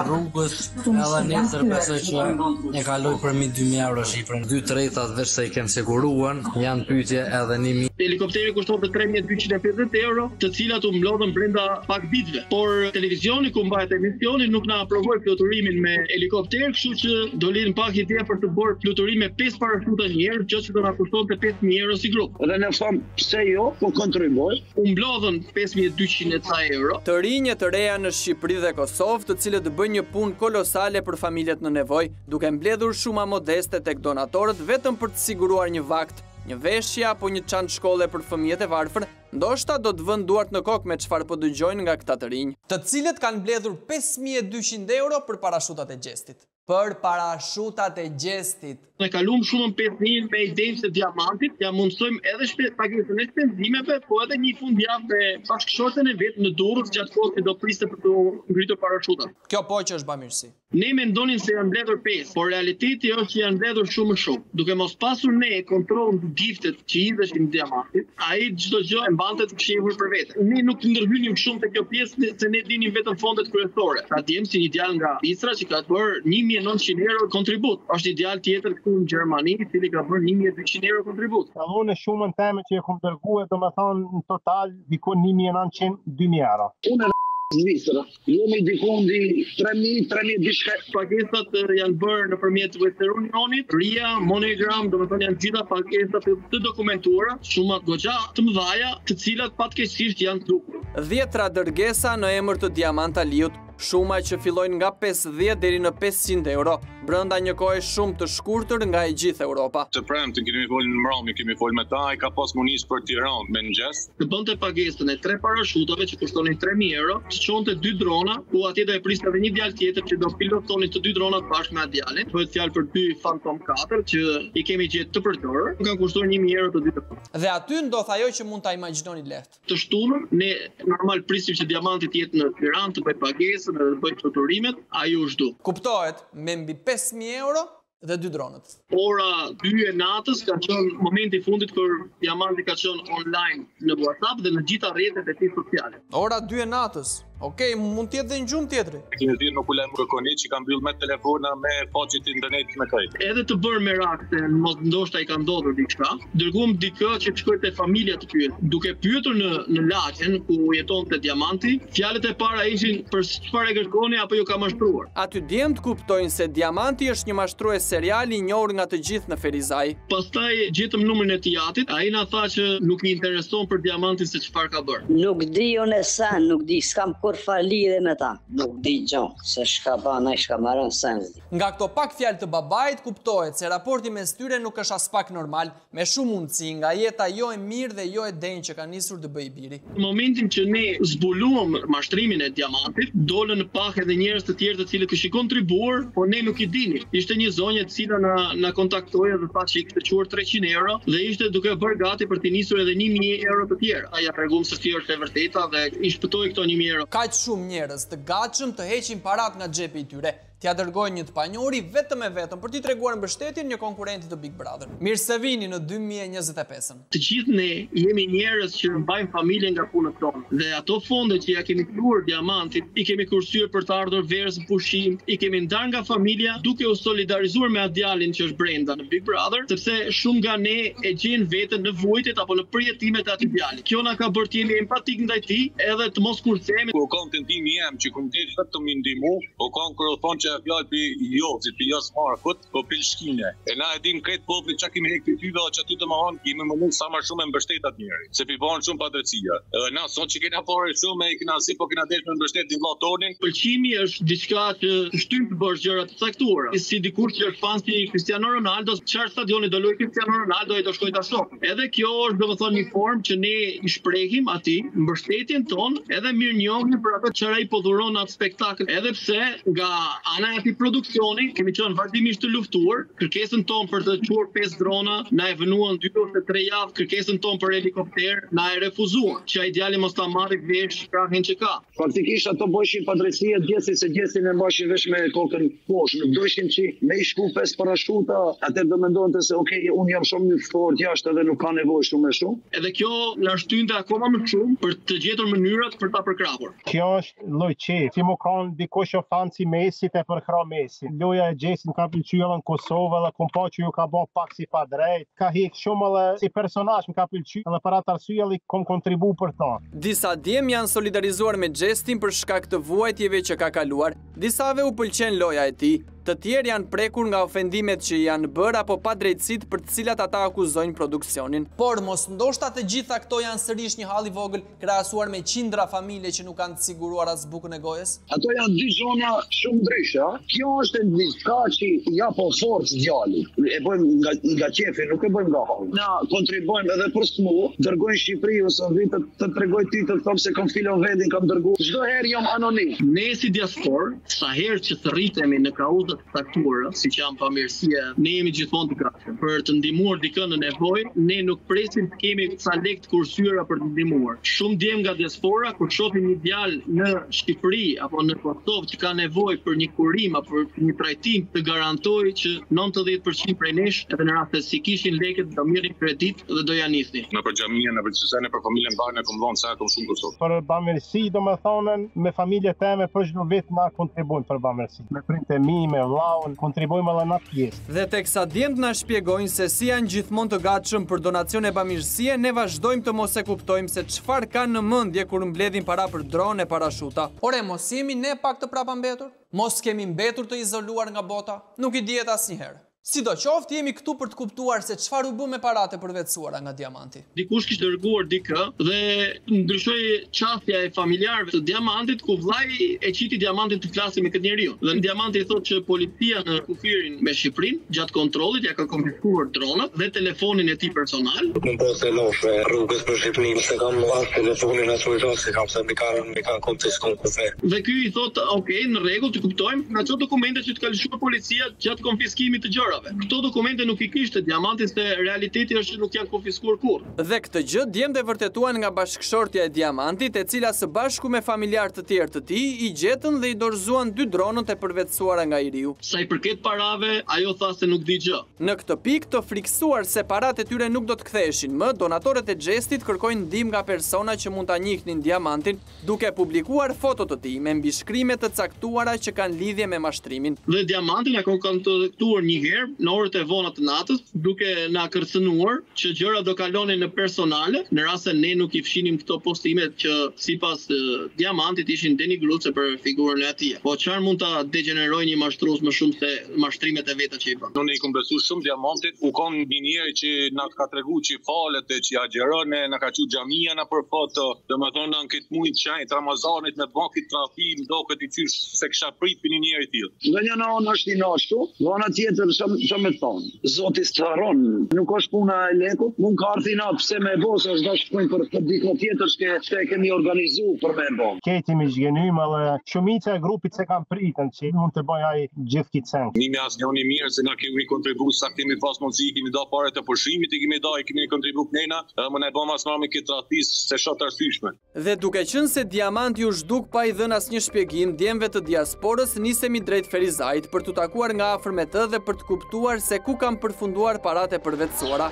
rrugës, edhe nesër besoj që e kaloj për 2000 euro shifrën. 2/3 veç se i kem siguruan, janë pyetje edhe 1000. Helikopteri kushtonte 3250 euro, të cilat u mblodhen brenda pak ditëve. Por televizioni ku mbahet emisioni nuk na aprovoi fluturimin me helikopter, kështu që do lind pak ide për të bërë fluturim me 5 parashuta një herë, gjë që do na kushtonte 5000 euro si grup. Dhe në fund pse jo, po kontribuoj. U mblodhen 5200 euro. Të rinje të reja në Shqipëri dhe Kosovë, të cilët bëjnë një punë kolosale për familjet në nevojë, duke mbledhur shuma modeste tek donatorët vetëm për të siguruar një vakt, një veshje apo një çantë shkolle për fëmijët e varfër, ndoshta do të vënë duart në kokë me çfarë po dëgjojnë nga këta të rinj, të cilët kanë mbledhur 5200 euro për parashutat e Gjestit. Për parashutat e Gjestit. Ne kalum shumën 5000 me idenë se Diamantit, ja mundsojmë edhe pagesën e shpenzimeve, po edhe një fundjavë me bashkëshorten e vet në Durrës gjatë kohës që do priste për të ngritur parashutat. Kjo po që është bamirësi. Ne mendonin se janë mbledhur 5, por realiteti është që janë mbledhur shumë më shumë. Duke mos pasur ne kontroll në giftet që hidheshin diamantit, ai çdo gjë e mbante të fshehur për vete. Ne nuk ndërhynim shumë te kjo pjesë se ne dinim vetëm fondet kryesore. Pra diem si një djalë nga Istra që ka bërë 1900 euro kontribut. Është një djalë tjetër këtu në Gjermani i cili ka bërë 1200 euro kontribut. Unë shumën teme që e kom dërguar, domethënë në total diku 1900-2000 euro. Unë Zvicra, jemi dikundi 3.000 diçka. Pagesat janë bërë nëpërmjet Western Unionit, RIA, MoneyGram, domethënë janë gjitha pagesa të dokumentuara, shumë goxha të mëdha, të cilat fatkeqësisht janë trukur. 10 dërgesa në emër të Diamantaliut, shuma që fillojnë nga 50 deri në 500 euro, brenda një kohe shumë të shkurtër nga e gjithë Europa. Të premten kemi folur në Mrami, kemi folur me ta, ai ka pas munis për Tiranë me mëngjes. Të bënte pagesën e 3 parashutave që kushtonin 3.000 euro, që çonte 2 drona, ku atje do e priste edhe një djalë tjetër që do pilotonin të 2 dronat bashkë me atë djalin. Bëhet fjalë për 2 Phantom 4 që i kemi gjetë të përdorur, kanë kushtuar 1.000 euro të dy drona. Dhe aty ndodh ajo që mund ta imagjinoni lehtë. Të shtunën ne normal prisim që diamanti të jetë në Tiranë, të bëj pagesën dhe të bëj fluturimet, ai u zhdu. Kuptohet, me mbi 5.000 euro dhe 2 dronët. Ora 2 e natës ka qenë momenti i fundit kur diamanti ka qenë online në WhatsApp dhe në gjitha rrjetet e tij sociale. Ora 2 e natës. Okej, mund t'jetë dhe në gjumë tjetëri. Kemi dhirë nuk u lajmë kërkoni që kam mbyll me telefona me faqet internet me kaj. Edhe të bërë merak se ndoshta i ka ndodhur diçka, dërguam dikë që të shkojë te familja të pyet. Duke pyetur në lagjen ku jetonte diamanti, fjalët e para ishin për çfarë e kërkoni apo ju ka mashtruar. Aty djemt kuptojnë se diamanti është një mashtrues serial i njohur nga të gjithë në Ferizaj. Pastaj gjetëm numrin e tijatit, ai na tha që nuk i intereson për diamantin se çfarë ka bërë. Nuk di unë sen, nuk di, s'kam kur fali dhe me ta. Nuk di gjon, se shka ba, na i shka marën sen. Nga këto pak fjalë të babait kuptohet se raporti mes tyre nuk është as pak normal, me shumë mundësi nga jeta jo e mirë dhe jo e denjë që ka nisur të bëjë biri. Në momentin që ne zbuluam mashtrimin e diamantit, dolën në pak edhe njerëz të tjerë të cilët kishin kontribuar, por ne nuk i dinim. Ishte një zonjë e cila na kontaktoi dhe tha që i kishte çuar 300 euro dhe ishte duke bërë gati për të nisur edhe 1.000 euro të tjerë. Ai ja treguam se kjo është e vërteta dhe i shpëtoi këto 1.000 euro. Kaq shumë njerëz të gatshëm të heqin parat nga xhepi i tyre, t'ja dërgojnë një të panjohuri vetëm e vetëm për t'i treguar mbështetjen një konkurrenti të Big Brother. Mirë se vini në 2025-ën. Të gjithë ne jemi njerëz që mbajmë familjen nga punët tonë dhe ato fonde që ja kemi thuar diamantit, i kemi kursyer për të ardhur verës në pushim, i kemi ndarë nga familja duke u solidarizuar me atë djalin që është brenda në Big Brother, sepse shumë nga ne e gjejnë veten në vujtet apo në përjetimet e atij djalit. Kjo na ka bërë të jemi empatik ndaj tij edhe të mos kursehemi. Ku kontentimi jam që kum të vetëm i ndihmu, o kanë fjallë për Jozit, për Jos Markut, po për shkine. E na e dim kretë poplit që kemi hekti tyve, o që aty të më hanë, kemi më mund sa ma shumë e mbështetat njëri, se për banë shumë padrëcia. Edhe na, son që kena porë shumë, e kena si, po kena desh me mbështet një vlatonin. Pëlqimi është diçka që shtyn të bësh gjërat të caktuara. Si dikur që është fan si Cristiano Ronaldo, çfarë stadioni do luajë Cristiano Ronaldo, ai do shkojë ta shohë. Edhe kjo është domethënë një formë që ne i shprehim atij mbështetjen tonë, edhe mirënjohjen për atë çfarë ai po dhuron atë spektakël. Edhe pse nga ana e produksioni, kemi qenë vazhdimisht të luftuar, kërkesën tonë për të çuar 5 drona, na e vënuan 2 ose 3 javë, kërkesën tonë për helikopter, na e refuzuan, që ai djali mos ta marrë vesh krahin që ka. Faktikisht ato bëshin padrejësia djesi se djesin e mbashin vesh me kokën poshtë, nuk dojshin që me i shku 5 parashuta, atër do mendonte se okej, unë jam shumë një fort jashtë edhe nuk ka nevojë shumë e shumë. Edhe kjo na shtynte akoma më shumë për të gjetur mënyrat për ta përkrahur. Kjo është lloj çefi, si më kanë dikush ofanci Mesit e përkrah Messi. Loja e Gjesin ka pëlqyer edhe në Kosovë dhe kom pa që ju ka bë pak si pa drejt. Ka hik shumë edhe si personazh më ka pëlqyer edhe për atë arsye kom kontribu për ta. Disa djem janë solidarizuar me Gjestin për shkak të vuajtjeve që ka kaluar. Disave u pëlqen loja e tij. Të tjerë janë prekur nga ofendimet që janë bërë apo padrejtësitë për të cilat ata akuzojnë produksionin. Por mos ndoshta të gjitha këto janë sërish një hall i vogël krahasuar me qindra familje që nuk kanë të siguruar as bukën e gojës. Ato janë dy zona shumë ndryshe. Kjo është diçka që ja po forcë djalit. E bëjmë nga qefi, nuk e bëjmë nga hall. Na kontribuojmë edhe për smu, dërgojnë Shqipëri ose vite të tregoj ti të them se kam filon vendin, kam dërguar. Çdo herë jam anonim. Ne si diaspor, sa herë që të rritemi në kauzat të caktuara, siç janë pamirësia, ne jemi gjithmonë të gatshëm për të ndihmuar dikën në nevojë. Ne nuk presim të kemi ca lekë kursyra për të ndihmuar. Shumë djem nga diaspora kur shohin një djalë në Shqipëri apo në Kosovë që ka nevojë për një kurim apo për një trajtim, të garantoj që 90% prej nesh, edhe në rast se kishin lekët, do mirrin kredit dhe do ja nisnin. Në për xhamia, në për çështën për familjen bane kom vonë sa kom shumë kusht. Për bamirësi, domethënë, me familje teme për çdo vit na kontribojnë për bamirësi. Me prindë mi, me vllahun, kontribojmë edhe në pjesë. Dhe teksa djemt na shpjegojnë se si janë gjithmonë të gatshëm për donacione bamirësie, ne vazhdojmë të mos e kuptojmë se çfarë kanë në mendje kur mbledhin para për drone e parashuta. Ore, mos jemi ne pak të prapambetur? Mos kemi mbetur të izoluar nga bota? Nuk I dihet asnjëherë. Sidoqoftë jemi këtu për të kuptuar se çfarë u bë me paratë e përvetësuara nga Diamanti. Dikush kishte dërguar dikë dhe ndryshoi qasja e familjarëve të Diamantit, ku vllai e qiti Diamantin të flasë me këtë njeriu. Dhe Diamanti thotë që policia në kufirin me Shqipërinë gjatë kontrollit ja ka konfiskuar dronat dhe telefonin e tij personal. Nuk mund të lëshë rrugës për Shqipërinë, se kam as telefonin as se kam se më kanë konfiskuar kufer. Dhe ky I thotë, "Okej, në rregull, të kuptojmë, nga çdo dokumente që të ka lëshuar policia gjatë konfiskimit të gjërave." Këto dokumente nuk I kishte Diamanti se realiteti është që nuk janë konfiskuar kurrë. Dhe këtë gjë djemtë vërtetuan nga bashkëshortja e Diamantit, e cila së bashku me familjar të tjerë të tij I gjetën dhe I dorëzuan 2 dronët e përvetësuara nga I riu. Sa I përket parave, ajo tha se nuk di gjë. Në këtë pikë, të friksuar se paratë e tyre nuk do të ktheheshin më, donatorët e Xhestit kërkojnë ndihmë nga persona që mund ta njihnin Diamantin, duke publikuar foto të tij me mbishkrime të caktuara që kanë lidhje me mashtrimin. Dhe Diamantin ja kanë kontaktuar një herë në orët e vona të natës, duke na kërcënuar që gjëra do kalonin në personale, në rast se ne nuk I fshinim këto postimet që sipas Diamantit ishin denigruese për figurën e atij. Po çfarë mund ta degenerojë një mashtrues më shumë se mashtrimet e veta që I bën? Unë I kam besuar shumë Diamantit, u kon një njeri që na ka treguar që falet e që agjeron, na ka thënë xhamia na për foto, domethënë në këtë muaj të çajit Ramazanit me bankit trafik, duket I qysh se kisha prit për një njeri tillë. Nga një anë është I nashtu, nga ana tjetër çfarë më thon? Zoti s'harron, nuk është puna e lekut, mund ka ardhi natë pse me bosë është dash shkojnë për dikë tjetër që kemi organizuar për me bë. Keti më zgjenym edhe shumica e grupit se kanë pritën që mund të bëj ai gjithë kicën. Nimi asnjëri mirë se na kemi kontribuar sa kemi pas mundësi, kemi dha parë të pushimit, kemi kontribuar nëna, më ne bëmë asnjë me këtë ratis se shot arsyeshme. Dhe duke qenë se Diamanti u zhduk pa I dhënë asnjë shpjegim, djemve të diasporës nisemi drejt Ferizait për të takuar nga afër me të dhe për të kuptuar se ku kam përfunduar paratë e përvetësuara.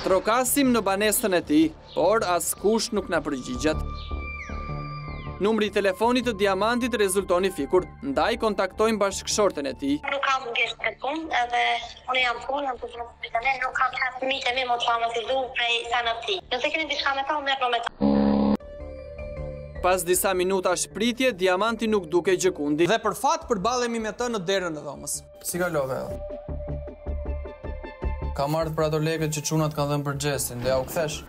Trokasim në banesën e tij, por askush nuk na përgjigjet. Numri I telefonit të Diamantit rezulton I fikur, ndaj kontaktojmë bashkëshorten e tij. Nuk kam gjestë këtë punë, edhe unë jam punë, nuk kam qenë fëmijët e mi më të më fillu prej sanëpti. Nëse keni diçka me ta, merr me ta. Pas disa minuta shpritje, Diamanti nuk duke gjëkundi. Dhe për fat përballemi me të në derën e dhomës. Si kalove? Kam ardhur për ato lekët që çunat kanë dhënë për Xhestin, dhe ja u kthesh.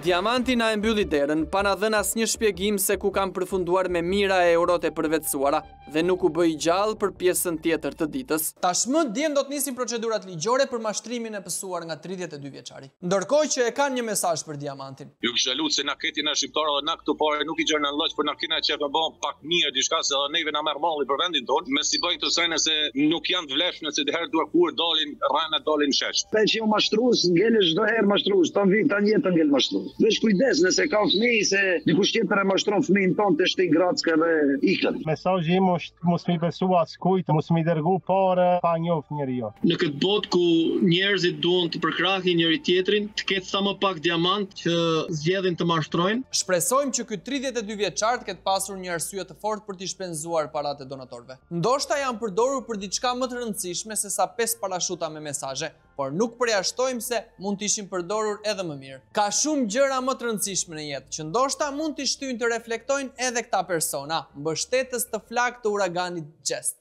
Diamanti na e mbylli derën, pa na dhënë asnjë shpjegim se ku kanë përfunduar me mira e eurot e përvetësuara dhe nuk u bëi gjallë për pjesën tjetër të ditës. Tashmë djem do të nisin procedurat ligjore për mashtrimin e pësuar nga 32 vjeçari. Ndërkohë që e kanë një mesazh për Diamantin. Ju kisha lutur se na keti na shqiptarë dhe na këtu parë nuk I gjërna lloj, por na kena çfarë bën pak mirë diçka se edhe neve na merr malli për vendin tonë. Me si bëjnë të sene se nuk janë të vlefshme se herë duar kur dalin rrana dalin shesh. Pe që jo mashtrues, ngele çdo herë mashtrues, tan vit tan jetë ngel mashtrues. Veç kujdes nëse ka fëmijë se dikush tjetër e mashtron fëmijën tonë të shtin grackë dhe ikën. Mesazhi im është mos mi besu askujt, mos mi dërgu parë pa njoft njeriu. Në këtë botë ku njerëzit duan të përkrahin njëri tjetrin, të ketë sa më pak diamant që zgjedhin të mashtrojnë. Shpresojmë që ky 32 vjeçar të ketë pasur një arsye të fortë për t'i shpenzuar paratë e donatorëve. Ndoshta janë përdorur për diçka më të rëndësishme se sa 5 parashuta me mesazhe, por nuk përjashtojmë se mund të ishin përdorur edhe më mirë. Ka shumë gjëra më të rëndësishme në jetë që ndoshta mund t'i shtyjnë të reflektojnë edhe këta persona, mbështetës të flak të uraganit Xhest.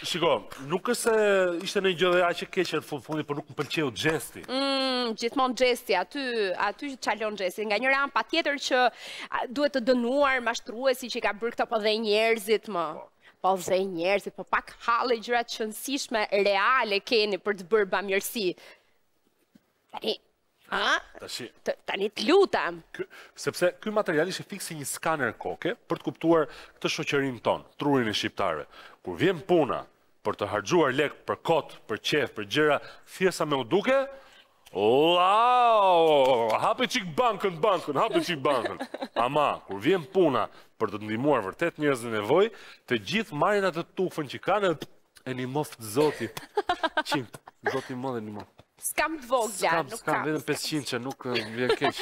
Shiko, nuk është se ishte në gjë dhe aq e keqe në fundi, por nuk më pëlqeu Xhesti. Gjithmonë Xhesti, aty çalon Xhesti. Nga njëra anë patjetër që duhet të dënuar mashtruesi që ka bërë këtë, po dhe njerëzit më. Po dhe njerëzit, po pak halle gjëra të shëndësishme reale keni për të bërë bamirësi. Tani të lutem. Sepse ky material ishte fikse një skaner koke për të kuptuar këtë shoqërinë tonë, trurin e shqiptarëve. Kur vjen puna për të harxuar lek për kot, për qef, për gjëra thjesa me u duke, hapi qik bankën, hapi qik bankën. Ama, kur vjen puna për të ndihmuar vërtet njerëz në nevojë, të gjithë marrin atë tufën që kanë e ndihmoft Zoti. Zoti më dhe ndihmoft. S'kam të vogla, nuk kam. Vetëm 500 që nuk vjen keq.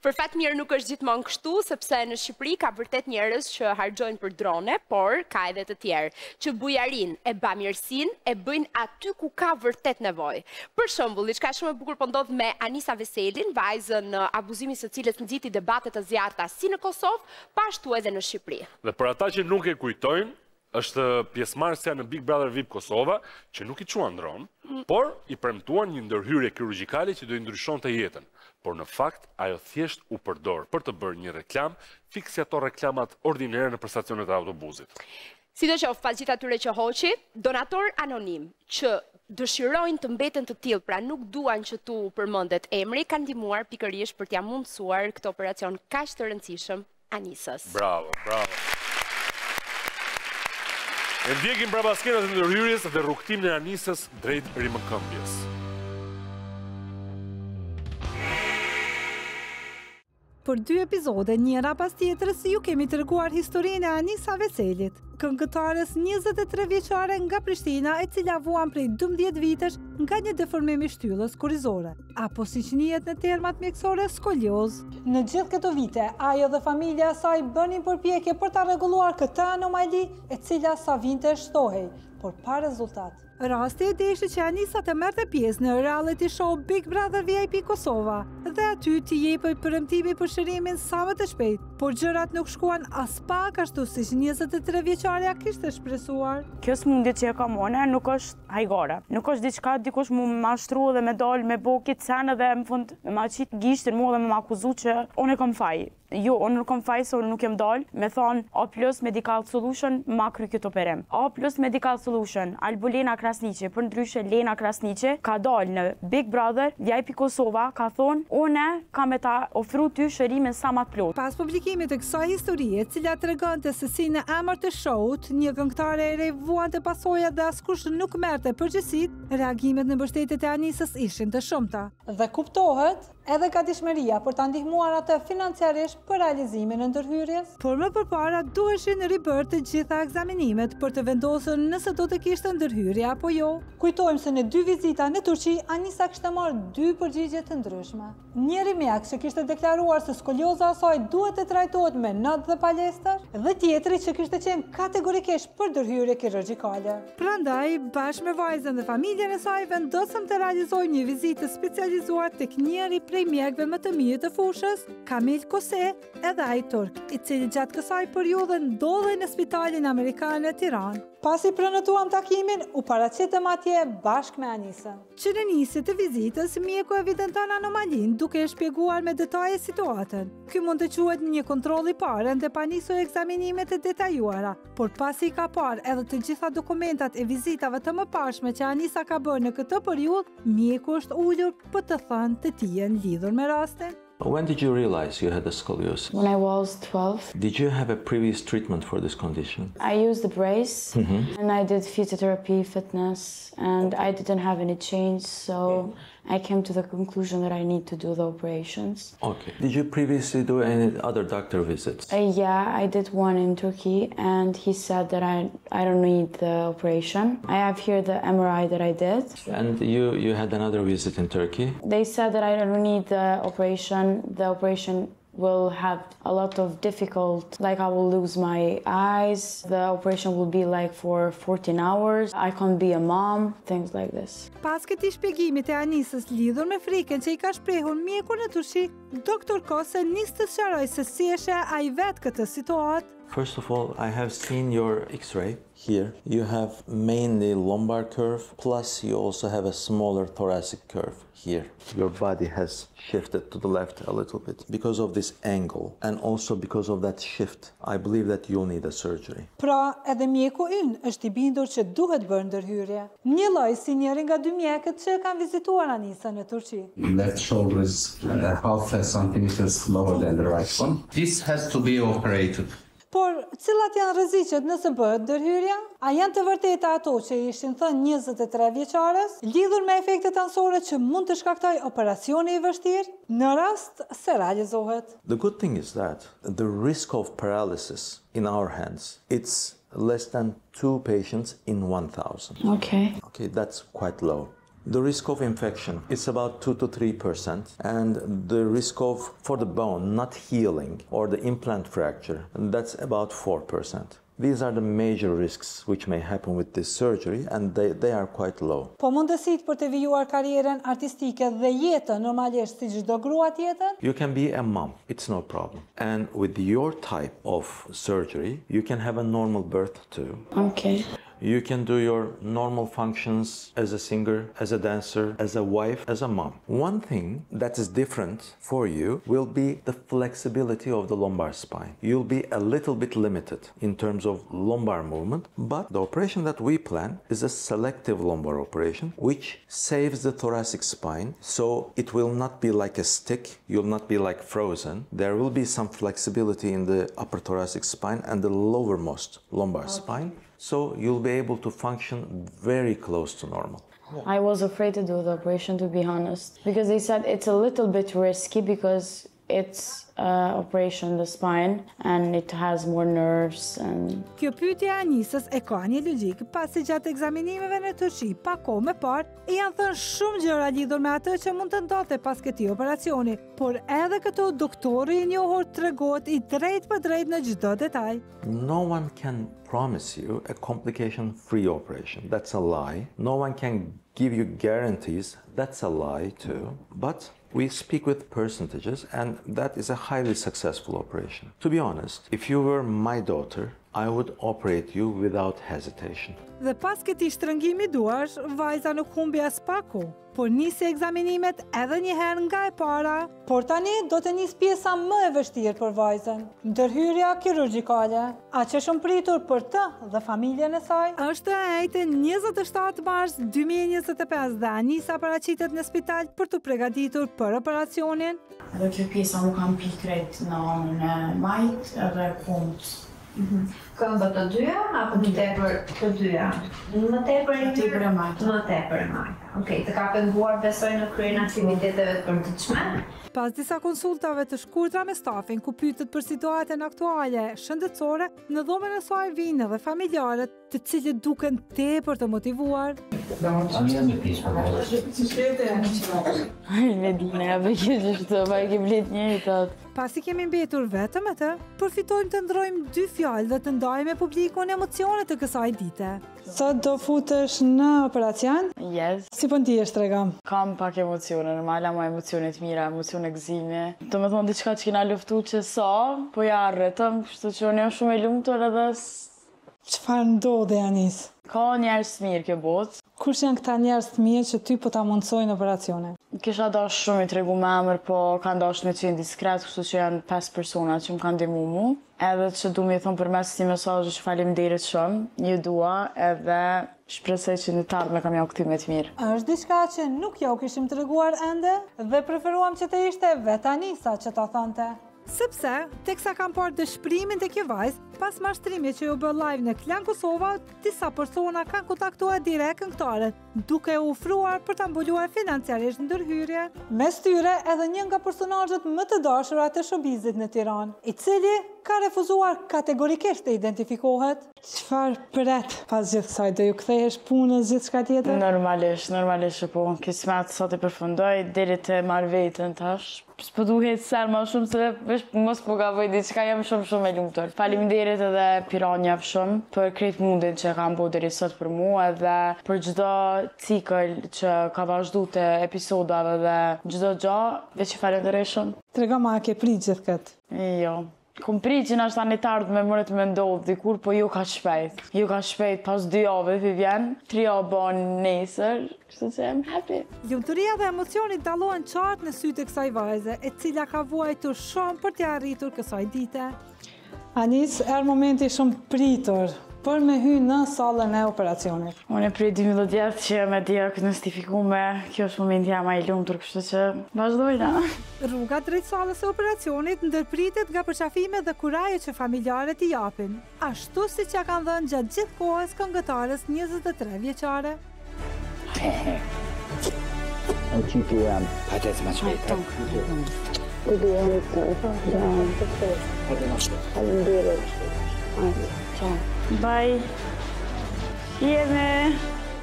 Për fat mirë nuk është gjithmonë kështu, sepse në Shqipëri ka vërtet njerëz që harxojnë për drone, por ka edhe të tjerë që bujarin e bamirësinë e bëjnë aty ku ka vërtet nevojë. Për shembull, diçka shumë e bukur po ndodh me Anisa Veselin, vajzën në abuzimin së cilës nxiti debate të zjarrta si në Kosovë, po ashtu edhe në Shqipëri. Dhe për ata që nuk e kujtojnë, është pjesëmarrësja në Big Brother VIP Kosova, që nuk i quan dron, por i premtuan një ndërhyrje kirurgjikale që do i ndryshonte jetën. Por në fakt, ajo thjesht u përdor për të bërë një reklam, fiksi ato reklamat ordinere në stacionet e autobusit. Sidoqoftë, pas gjithë atyre që hoqi, donator anonim që dëshirojnë të mbeten të tillë, pra nuk duan që tu përmendet emri, kanë ndihmuar pikërisht për t'ia mundsuar këtë operacion kaq të rëndësishëm Anisës. Bravo, bravo. E ndjekim brapa skenat e ndërhyrjes dhe rrugtimin e Anisës drejt rimëkëmbjes. Për 2 epizode, njëra pas tjetrës, ju kemi treguar historinë e Anisa Veselit, këngëtarës 23 vjeçare nga Prishtina, e cila vuan prej 12 vitesh nga një deformim i shtyllës korrizore, apo siç njihet në termat mjekësore, skolioz. Në gjithë këto vite, ajo dhe familja e saj bënin përpjekje për ta rregulluar këtë anomali, e cila sa vinte shtohej, por pa rezultat. Rasti e deshte që Anisa të merrte pjesë në reality show Big Brother VIP Kosova dhe aty t'i jepej premtimi për shërimin sa më të shpejt, por gjërat nuk shkuan as pak ashtu siç 23 vjeçarja kishte shpresuar. Kjo smundje që e kam unë nuk është hajgare, nuk është diçka dikush mu mashtru dhe me dal me bokit sen dhe në fund me ma qit gishtin mu dhe me ma akuzu që unë e kam faj. Jo, unë nuk kam faj se unë nuk jem dal, me thonë A+ Medical Solution ma kry këtë operim. A+ Medical Solution, Albulena Krasniqi, për ndryshe Lena Krasniqi, ka dal në Big Brother, VIP Kosova, ka thonë, une ka me ta ofru ty shërimin sa ma të plot. Pas publikimit të kësaj historie, cila tregonte se si në emër të showut, një këngëtare e re vuante pasoja dhe askush nuk merrte përgjegjësitë, reagimet në mbështetjet e Anisës ishin të shumta. Dhe kuptohet edhe gatishmëria për ta ndihmuar atë financiarisht për realizimin e ndërhyrjes. Por më përpara duheshin ribërë të gjitha ekzamenimet për të vendosur nëse do të kishte ndërhyrje apo jo. Kujtojmë se në 2 vizita në Turqi, Anisa kishte marrë 2 përgjigje të ndryshme. Njëri mjek që kishte deklaruar se skolioza e saj duhet të trajtohet me natë dhe palestër, dhe tjetri që kishte qenë kategorikisht për ndërhyrje kirurgjikale. Prandaj, bashkë me vajzën dhe familjen e saj, vendosëm të realizojmë një vizitë specializuar tek njëri prej mjekëve më të mirë të fushës, Kamil Kose, edhe ai turk, i cili gjatë kësaj periudhe ndodhej në Spitalin Amerikan në Tiranë. Pasi pranëtuam takimin, u paraqitëm atje bashkë me Anisën. Që në nisje të vizitës, mjeku evidenton anomalin duke e shpjeguar me detaje situatën. Ky mund të quhet një kontroll i parë dhe pa nisur ekzaminimet e detajuara, por pasi ka parë edhe të gjitha dokumentat e vizitave të mëparshme që Anisa ka bërë në këtë periudhë, mjeku është ulur për të thënë të tijen lidhur me rastin. When did you realize you had a scoliosis? When I was 12. Did you have a previous treatment for this condition? I used a brace and I did physiotherapy, fitness, and I didn't have any change, so I came to the conclusion that I need to do the operations. Okay. Did you previously do any other doctor visits? Yeah, I did one in Turkey, and he said that I don't need the operation. I have here the MRI that I did. And you had another visit in Turkey? They said that I don't need the operation. The operation will have a lot of difficult, like I will lose my eyes. The operation will be like for 14 hours. I can't be a mom, things like this. Pas këtij shpjegimit e Anisës lidhur me frikën që i ka shprehur mjeku në Turqi, doktor Kose nis të sqarojë se si e sheh ai vetë këtë situatë First of all, I have seen your X-ray. Here you have mainly lumbar curve, plus you also have a smaller thoracic curve here. Your body has shifted to the left a little bit because of this angle and also because of that shift. I believe that you'll need a surgery. Pra, edhe mjeku ynë është I bindur që duhet bërë ndërhyrje. Një lloj si njëri nga dy mjekët që kanë vizituar Anisën në Turqi. Left shoulder is half a centimeter lower than the right one. This has to be operated. Por, cilat janë rreziqet nëse bëhet ndërhyrja? A janë të vërteta ato që ishin thënë 23 vjeçares, lidhur me efektet anësore që mund të shkaktojë operacioni I vështirë, në rast se realizohet? The good thing is that the risk of paralysis in our hands, it's less than 2 patients in 1,000. Okay. Okay, that's quite low. The risk of infection is about 2 to 3%, and the risk for the bone not healing or the implant fracture, that's about 4%. These are the major risks which may happen with this surgery, and they are quite low. Po mundësit për të vijuar karrierën artistike dhe jetën normalisht si çdo grua tjetër? You can be a mom, it's no problem. And with your type of surgery, you can have a normal birth too. Okay. You can do your normal functions as a singer, as a dancer, as a wife, as a mom. One thing that is different for you will be the flexibility of the lumbar spine. You'll be a little bit limited in terms of lumbar movement, but the operation that we plan is a selective lumbar operation which saves the thoracic spine, so it will not be like a stick, you'll not be like frozen. There will be some flexibility in the upper thoracic spine and the lowermost lumbar spine. So you'll be able to function very close to normal. I was afraid to do the operation, to be honest, because they said it's a little bit risky because it's operation the spine and it has more nerves and... Kjo pyetje e Anisës e ka një logjik, pasi gjatë ekzaminimeve në Turqi, pa kohë më parë, janë thënë shumë gjëra lidhur me atë që mund të ndodhte pas këtij operacioni, por edhe këto doktori I njohur tregohet I drejt për drejt në çdo detaj. No one can promise you a complication-free operation. That's a lie. No one can give you guarantees. That's a lie too. But we speak with percentages, and that is a highly successful operation. To be honest, if you were my daughter, I would operate you without hesitation. Dhe pas këtij shtrëngimi duarsh, vajza nuk humbi as pak kohë, por nisi ekzaminimet edhe një herë nga e para, por tani do të nis pjesa më e vështirë për vajzën, ndërhyrja kirurgjikale. Aq e shumë pritur për të dhe familjen e saj. Është e njëjtën 27 mars 2025 dhe Anisa paraqitet në spital për të përgatitur për operacionin. Edhe kjo pjesa më kam pikret në anën e majt edhe kumt. Këmbët të dyja apo të tepër të dyja? Më tepër e majt. Më tepër e majt. Okej, të ka penguar besoj në kryen aktiviteteve të përditshme. Pas disa konsultave të shkurtra me stafin ku pyetet për situatën aktuale shëndetësore, në dhomën e saj vinë edhe familjarët, të cilët duken tepër të motivuar. Pasi kemi mbetur vetëm atë, përfitojmë të ndrojmë 2 fjalë dhe të ndajmë me publikun emocionet të kësaj dite. Sot do futesh në operacion? Yes. Si po ndihesh, tregam? Kam pak emocione, normale, ama emocione të mira, emocione gëzime. Do me thonë diçka që kena luftu që sa, po ja arretëm, kështu që unë jam shumë e lumtur edhe... Çfarë ndodhi, Anis? Ka njerëz të mirë kjo botë. Kush janë këta njerëz të mirë që ty po ta mundsojnë operacionin? Kisha dash shumë I tregu me emër, po kanë dash me qenë diskret, kështu që janë 5 persona që më kanë ndihmu mu. Edhe që du me thonë përmes këtij mesazhi që faleminderit shumë, ju dua edhe shpresoj që në të ardhmen kam ja u kthy me të mirë. Është diçka që nuk ja u kishim treguar ende dhe preferuam që të ishte vetë Anisa që ta thonte. Sepse, teksa kam parë dëshpërimin të kjo vajzë, pas mashtrimit që ju bë live në Klan Kosova, disa persona kanë kontaktuar direkt këngëtarët, duke u ofruar për ta mbuluar financiarisht ndërhyrje. Mes tyre edhe një nga personazhet më të dashura të showbizit në Tiranë, I cili ka refuzuar kategorikisht të identifikohet. Çfarë pret pas gjithë kësaj, do ju kthehesh punës gjithçka tjetër? Normalisht po. Kismet sot e përfundoj deri te marr veten tash. S'po duhet ser më shumë se vesh mos po gaboj diçka, jam shumë e lumtur. Faleminderit edhe Piranja shumë për krejt mundin që kam bërë deri sot për mua edhe për çdo cikël që ka vazhduar te episodave dhe çdo gjë, veç falenderoj shumë. Tregama a ke prit gjithë këtë? Jo. Kom prit që nashta një tardë me mërët me ndodhë dikur, po ju ka shpejt. Ju ka shpejt pas 2 javë, Vivian, 3 javë bon nesër, kështu që I'm happy. Lumturia dhe emocionit dallohen qartë në sytë e kësaj vajze, e cila ka vuajtur shumë për t'ia arritur kësaj dite. Anis, erë momenti shumë pritur për me hynë në salën e operacionit. Unë e prej 12 vjetë që me diagnostifikume, kjo është momenti jam i lumtur, kështu që vazhdojna. Rruga drejt salës e operacionit ndërpritet nga përqafime dhe kuraje që familjarët i japin, ashtu si që kanë dhënë gjatë gjithë kohës këngëtarës 23 vjeçare. Bye. Jeme.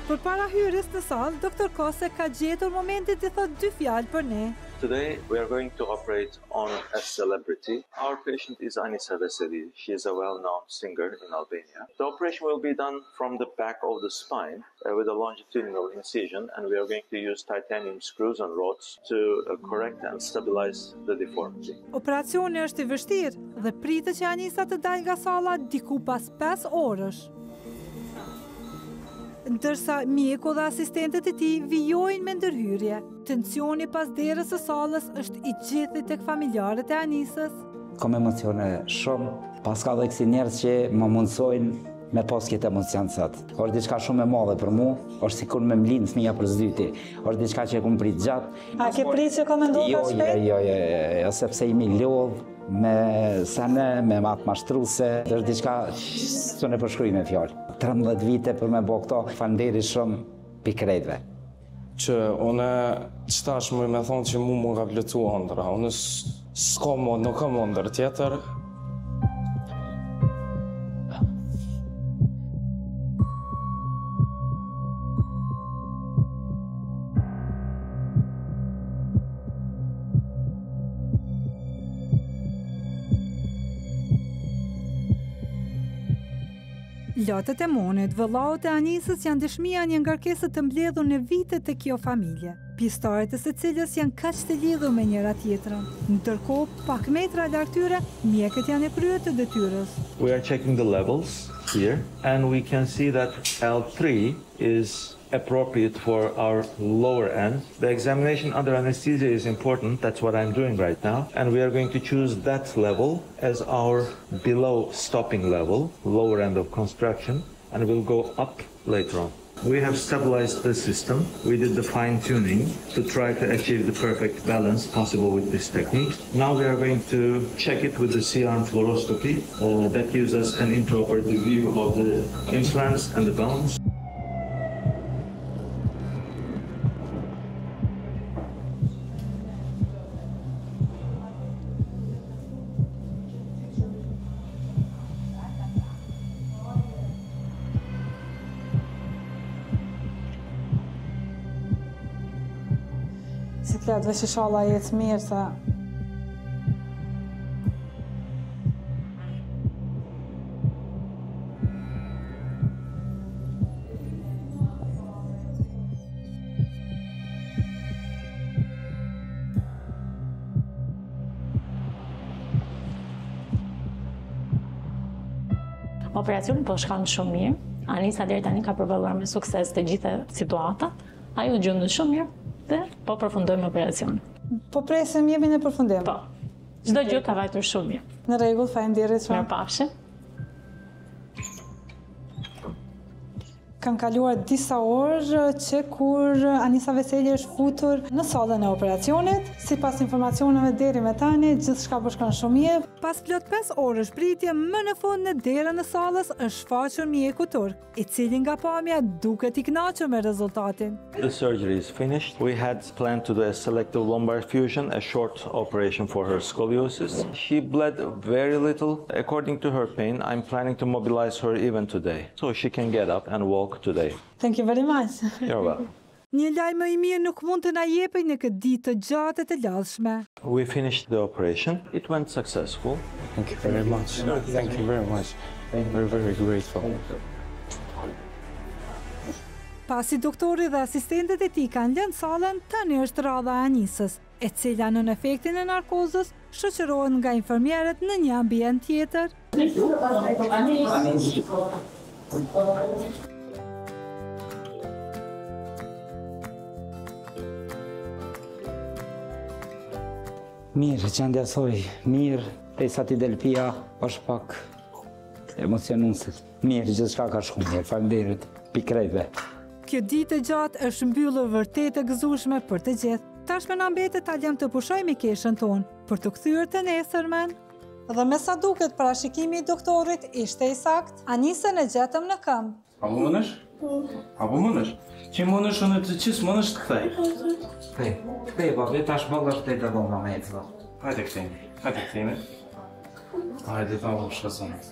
Përpara hyrjes në sallë, Dr. Kose ka gjetur momentin të thotë 2 fjalë për ne. Today we are going to operate on a celebrity. Our patient is Anisa Veseli. She is a well-known singer in Albania. The operation will be done from the back of the spine with a longitudinal incision, and we are going to use titanium screws and rods to correct and stabilize the deformity. Operacioni është i vështirë dhe pritet që Anisa të dalë nga salla diku pas 5 orësh. Ndërsa mjeku dhe asistentët e tij vijojnë me ndërhyrje. Tensioni pas derës së sallës është i gjithë tek familjarët e Anisës. Kam emocione shumë, pas ka dhe kësi njerës që më mundsojnë me pas këtë emocion sot. Është diçka shumë e madhe për mu, është sikur me mlinë fëmija për zdyti, është diçka që e kum prit gjatë. A ke prit që kom ndodhur ka shpejt? Jo, sepse imi lodh me sene, me matë mashtruse, është diçka që ne përshkruj me fjallë. 13 vite për me bo këto, falënderi shumë pikrejtve. Që une qëtash me thonë që mu më ka plëcu ëndra, une nuk kam ëndër tjetër. Lotët e Monit, vëllaut e Anisës janë dëshmia një ngarkesë të mbledhur në vitet e kjo familje, pjesëtarët e së cilës janë kaq të lidhur me njëra tjetrën. Ndërkohë, pak metra larg tyre, mjekët janë e kryer të detyrës. We are checking the levels here, and we can see that L3 is appropriate for our lower end. The examination under anesthesia is important, that's what I'm doing right now, and we are going to choose that level as our below stopping level, lower end of construction, and we'll go up later on. We have stabilized the system. We did the fine-tuning to try to achieve the perfect balance possible with this technique. Now we are going to check it with the C-arm fluoroscopy. That gives us an intraoperative view of the implants and the bones. Siklet, veç inshallah jetë mirë se... Operacioni po shkon shumë mirë. Anisa deri tani ka përballuar me sukses të gjitha situatat. Ajo gjendë shumë mirë dhe po përfundojmë operacionin. Po presim jemi në përfundim. Po. Çdo gjë ka vajtur shumë mirë. Në rregull, faleminderit shumë. Mirupafshim. Kanë kaluar disa orë që kur Anisa Veseli është futur në sallën e operacionit. Sipas informacioneve deri me tani, gjithçka po shkon shumë mirë. Pas plot 5 orësh pritje, më në fund në derën e sallës është shfaqur mjeku turk, i cili nga pamja duket i kënaqur me rezultatin. The surgery is finished. We had planned to do a selective lumbar fusion, a short operation for her scoliosis. She bled very little. According to her pain, I'm planning to mobilize her even today, so she can get up and walk today. Thank you very much. You're welcome. Një lajm më i mirë nuk mund të na jepej në këtë ditë të gjatë të lodhshme. We finished the operation. It went successful. Thank you very much. Thank you very much. We're very grateful. Pasi doktori dhe asistentët e tij kanë lënë sallën, tani është radha e Anisës, e cila nën efektin e narkozës shoqërohet nga infermierët në një ambient tjetër. Mirë, që ndjasoj, mirë, pesa ti del pia, është pak emocionuese. Mirë, gjithçka ka shku mirë, faleminderit, pikrejve. Kjo ditë e gjatë është mbyllur vërtet e gëzueshme për të gjithë. Tashmë na mbetet ta lëm të pushojmë keshën tonë për të kthyer të nesërmen. Dhe me sa duket parashikimi i doktorit ishte i sakt, Anisën e gjetëm në këmbë. A mundesh? Apo mundesh? Që mundesh unë të qis mundesh të kthej. Kthej, babi, tash bëllësh të të bëllë me ecë. Hajde kthejme. Hajde, ta më shkazonat.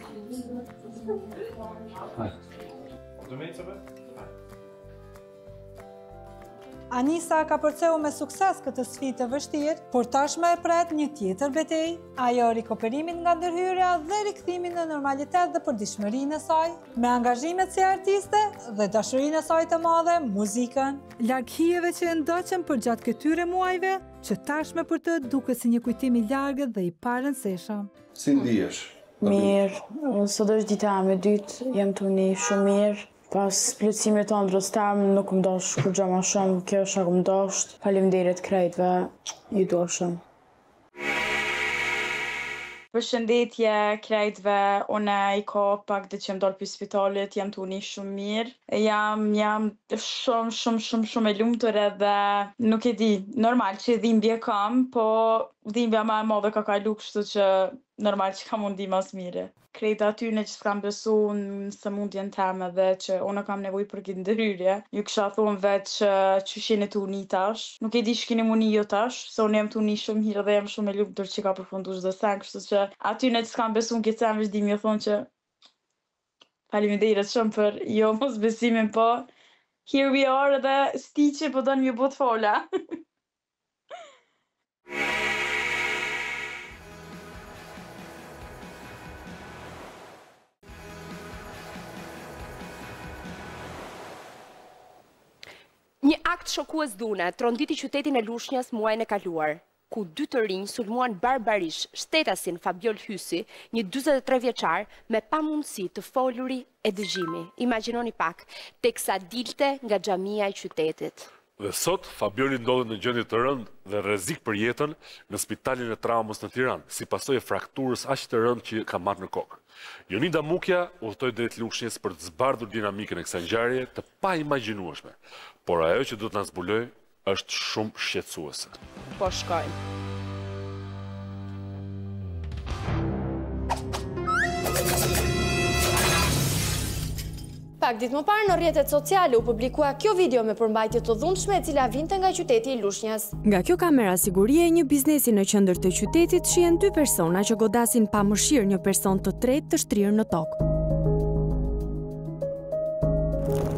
Anisa ka përceu me sukses këtë sfidë të vështirë, por tashmë e pret një tjetër betejë, ajo rikuperimin nga ndërhyrja dhe rikthimin në normalitet dhe përditshmërinë e saj, me angazhimet si artiste dhe dashurinë e saj të madhe, muzikën. Larg hijeve që e ndoqën përgjatë këtyre muajve, që tashmë për të duket si një kujtim i largët dhe i parëndësishëm. Si ndihesh? Mirë, sot është dita me dytë, jam tuni shumë mirë. Pas plotësimit të ëndrës tem, nuk më dosh kur gjë ma shumë, kjo është ako më dosh. Faleminderit krejtve, ju doshëm. Përshëndetje krejtve, une i ka pak dhe që jam dollë për spitalit, jam të uni shumë mirë. Jam shumë e lumtur edhe nuk e di, normal që dhimbje kam, po dhimbja ma e madhe ka kalu, kështu që normal që ka mundi mas mire. Krejta atyne që s'kam besu në së mundjen teme dhe që unë kam nevoj për këtë ndërhyrje. Ju kësha thonë vetë që shene të uni tash. Nuk e di që keni muni jo tash, se unë jam të uni shumë hirë dhe jam shumë e lumtur që ka përfundu çdo sen, kështu që atyne që s'kam besu në këtë sen vëshdim ju thonë që faleminderit shumë për jo mos besimin, po here we are edhe sti që po donë mjë bot fola. Një akt shokues dune tronditi qytetin e Lushnjës muajin e kaluar, ku 2 të rinj sulmuan barbarisht shtetasin Fabiol Hysi, një 43 vjeçar me pamundësi të foluri e dëgjimi. Imagjinoni pak, teksa dilte nga xhamia e qytetit. Dhe sot, Fabioli ndodhet në gjendje të rëndë dhe rrezik për jetën në spitalin e traumës në Tiranë, si pasojë e frakturës aq të rëndë që ka marrë në kokë. Jonida Mukja udhtoi drejt Lushnjës për të zbardhur dinamikën e kësaj ngjarjeje të paimagjinueshme, por ajo që do të na zbuloj është shumë shqetësuese. Po shkojmë. Pak ditë më parë në rrjetet sociale u publikua kjo video me përmbajtje të dhunshme e cila vinte nga qyteti i Lushnjës. Nga kjo kamera sigurie e një biznesi në qendër të qytetit shihen 2 persona që godasin pa mëshirë një person të tretë të shtrirë në tokë.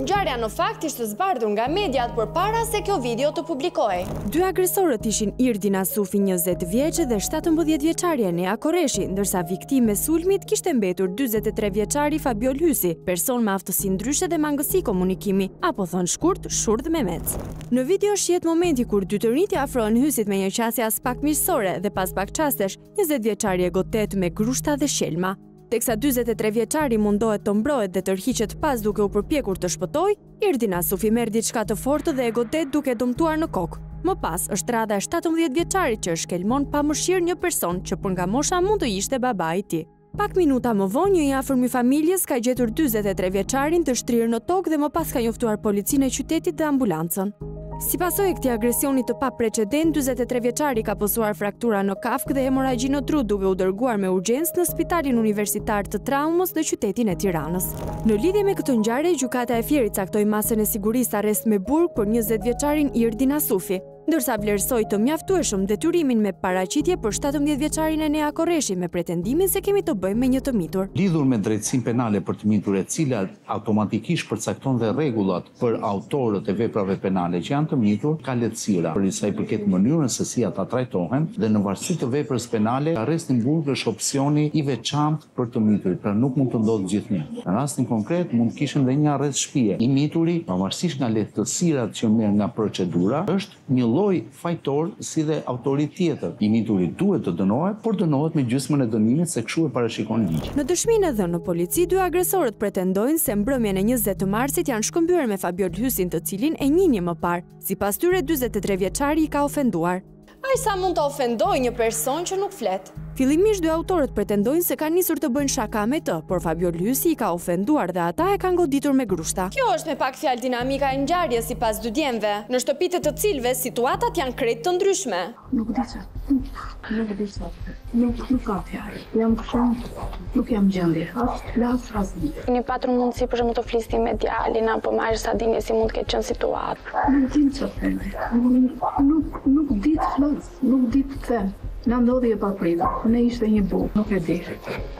Ngjarja në fakt ishte zbardhur nga mediat përpara se kjo video të publikohej. 2 agresorët ishin Irdina Sufi 20 vjeç dhe 17 vjeçarja Nea Koreshi, ndërsa viktime e sulmit kishte mbetur 43 vjeçari Fabiol Hysi, person me aftësi ndryshe dhe mangësi komunikimi, apo thënë shkurt Shurdh Mehmet. Në video shihet momenti kur 2 të rinjt afrohen Hysit me një qasje as pak miqësore dhe pas pak çastesh 20 vjeçari e godet me grushta dhe shelma. Teksa 43 vjeçari mundohet të mbrohet dhe tërhiqet pas duke u përpjekur të shpëtojë, Irdina Sufi merr diçka të fortë dhe e godet duke dëmtuar në kokë. Më pas është radha e 17 vjeçarit që shkelmon pa mëshirë një person që për nga mosha mund të ishte babai i tij. Pak minuta më vonë, një i afërm i familjes ka gjetur 43 vjeçarin të shtrirë në tokë dhe më pas ka njoftuar policinë e qytetit dhe ambulancën. Si pasojë e këtij agresioni të paprecedent, 43 vjeçari ka posuar fraktura në kafkë dhe hemoragji në tru duke u dërguar me urgjencë në Spitalin Universitar të Traumës në qytetin e Tiranës. Në lidhje me këtë ngjarje, gjykata e Fierit caktoi masën e sigurisë arrest me burg për 20 vjeçarin Irdina Sufi, ndërsa vlerësoi të mjaftueshëm detyrimin me paraqitje për 17 vjeçarin e Nea Koreshi me pretendimin se kemi të bëjmë me një të mitur. Lidhur me drejtësinë penale për të mitur, e cila automatikisht përcakton dhe rregullat për autorët e veprave penale që janë të mitur, ka lehtësira për sa i përket mënyrën se si ata trajtohen dhe në varësi të veprës penale, arresti në burg është opsioni i veçantë për të miturit, pra nuk mund të ndodhë gjithnjë. Në rastin konkret mund kishin dhe një arrest shtëpie. I mituri, pavarësisht nga lehtësirat që merr nga procedura, është një lloj fajtor si dhe autorit tjetër. I mituri duhet të dënohet, por dënohet me gjysmën e dënimit se kështu e parashikon ligji. Në dëshminë e dhënë në polici, dy agresorët pretendojnë se mbrëmjen e 20 të marsit janë shkëmbyer me Fabiol Hysin, të cilin e njihnin më parë. Sipas tyre, 43 vjeçari i ka ofenduar. Ai sa mund të ofendoj një person që nuk flet? Fillimisht dy autorët pretendojnë se kanë nisur të bëjnë shaka me të, por Fabiol Hysi i ka ofenduar dhe ata e kanë goditur me grushta. Kjo është me pak fjalë dinamika e ngjarjes sipas dy djemve, në shtëpitë të cilëve situatat janë krejt të ndryshme. Nuk di çfarë. Nuk di çfarë. Nuk ka fjalë. Jam shumë, nuk jam gjendje. As. Keni patur mundësi për shembull të flisni me djalin apo marrë sa dini si mund të ketë qenë situatë? Nuk di çfarë. Nuk di të flas, nuk di të them. Në ndodhi e papritur, ne ishte një bukë, nuk e di.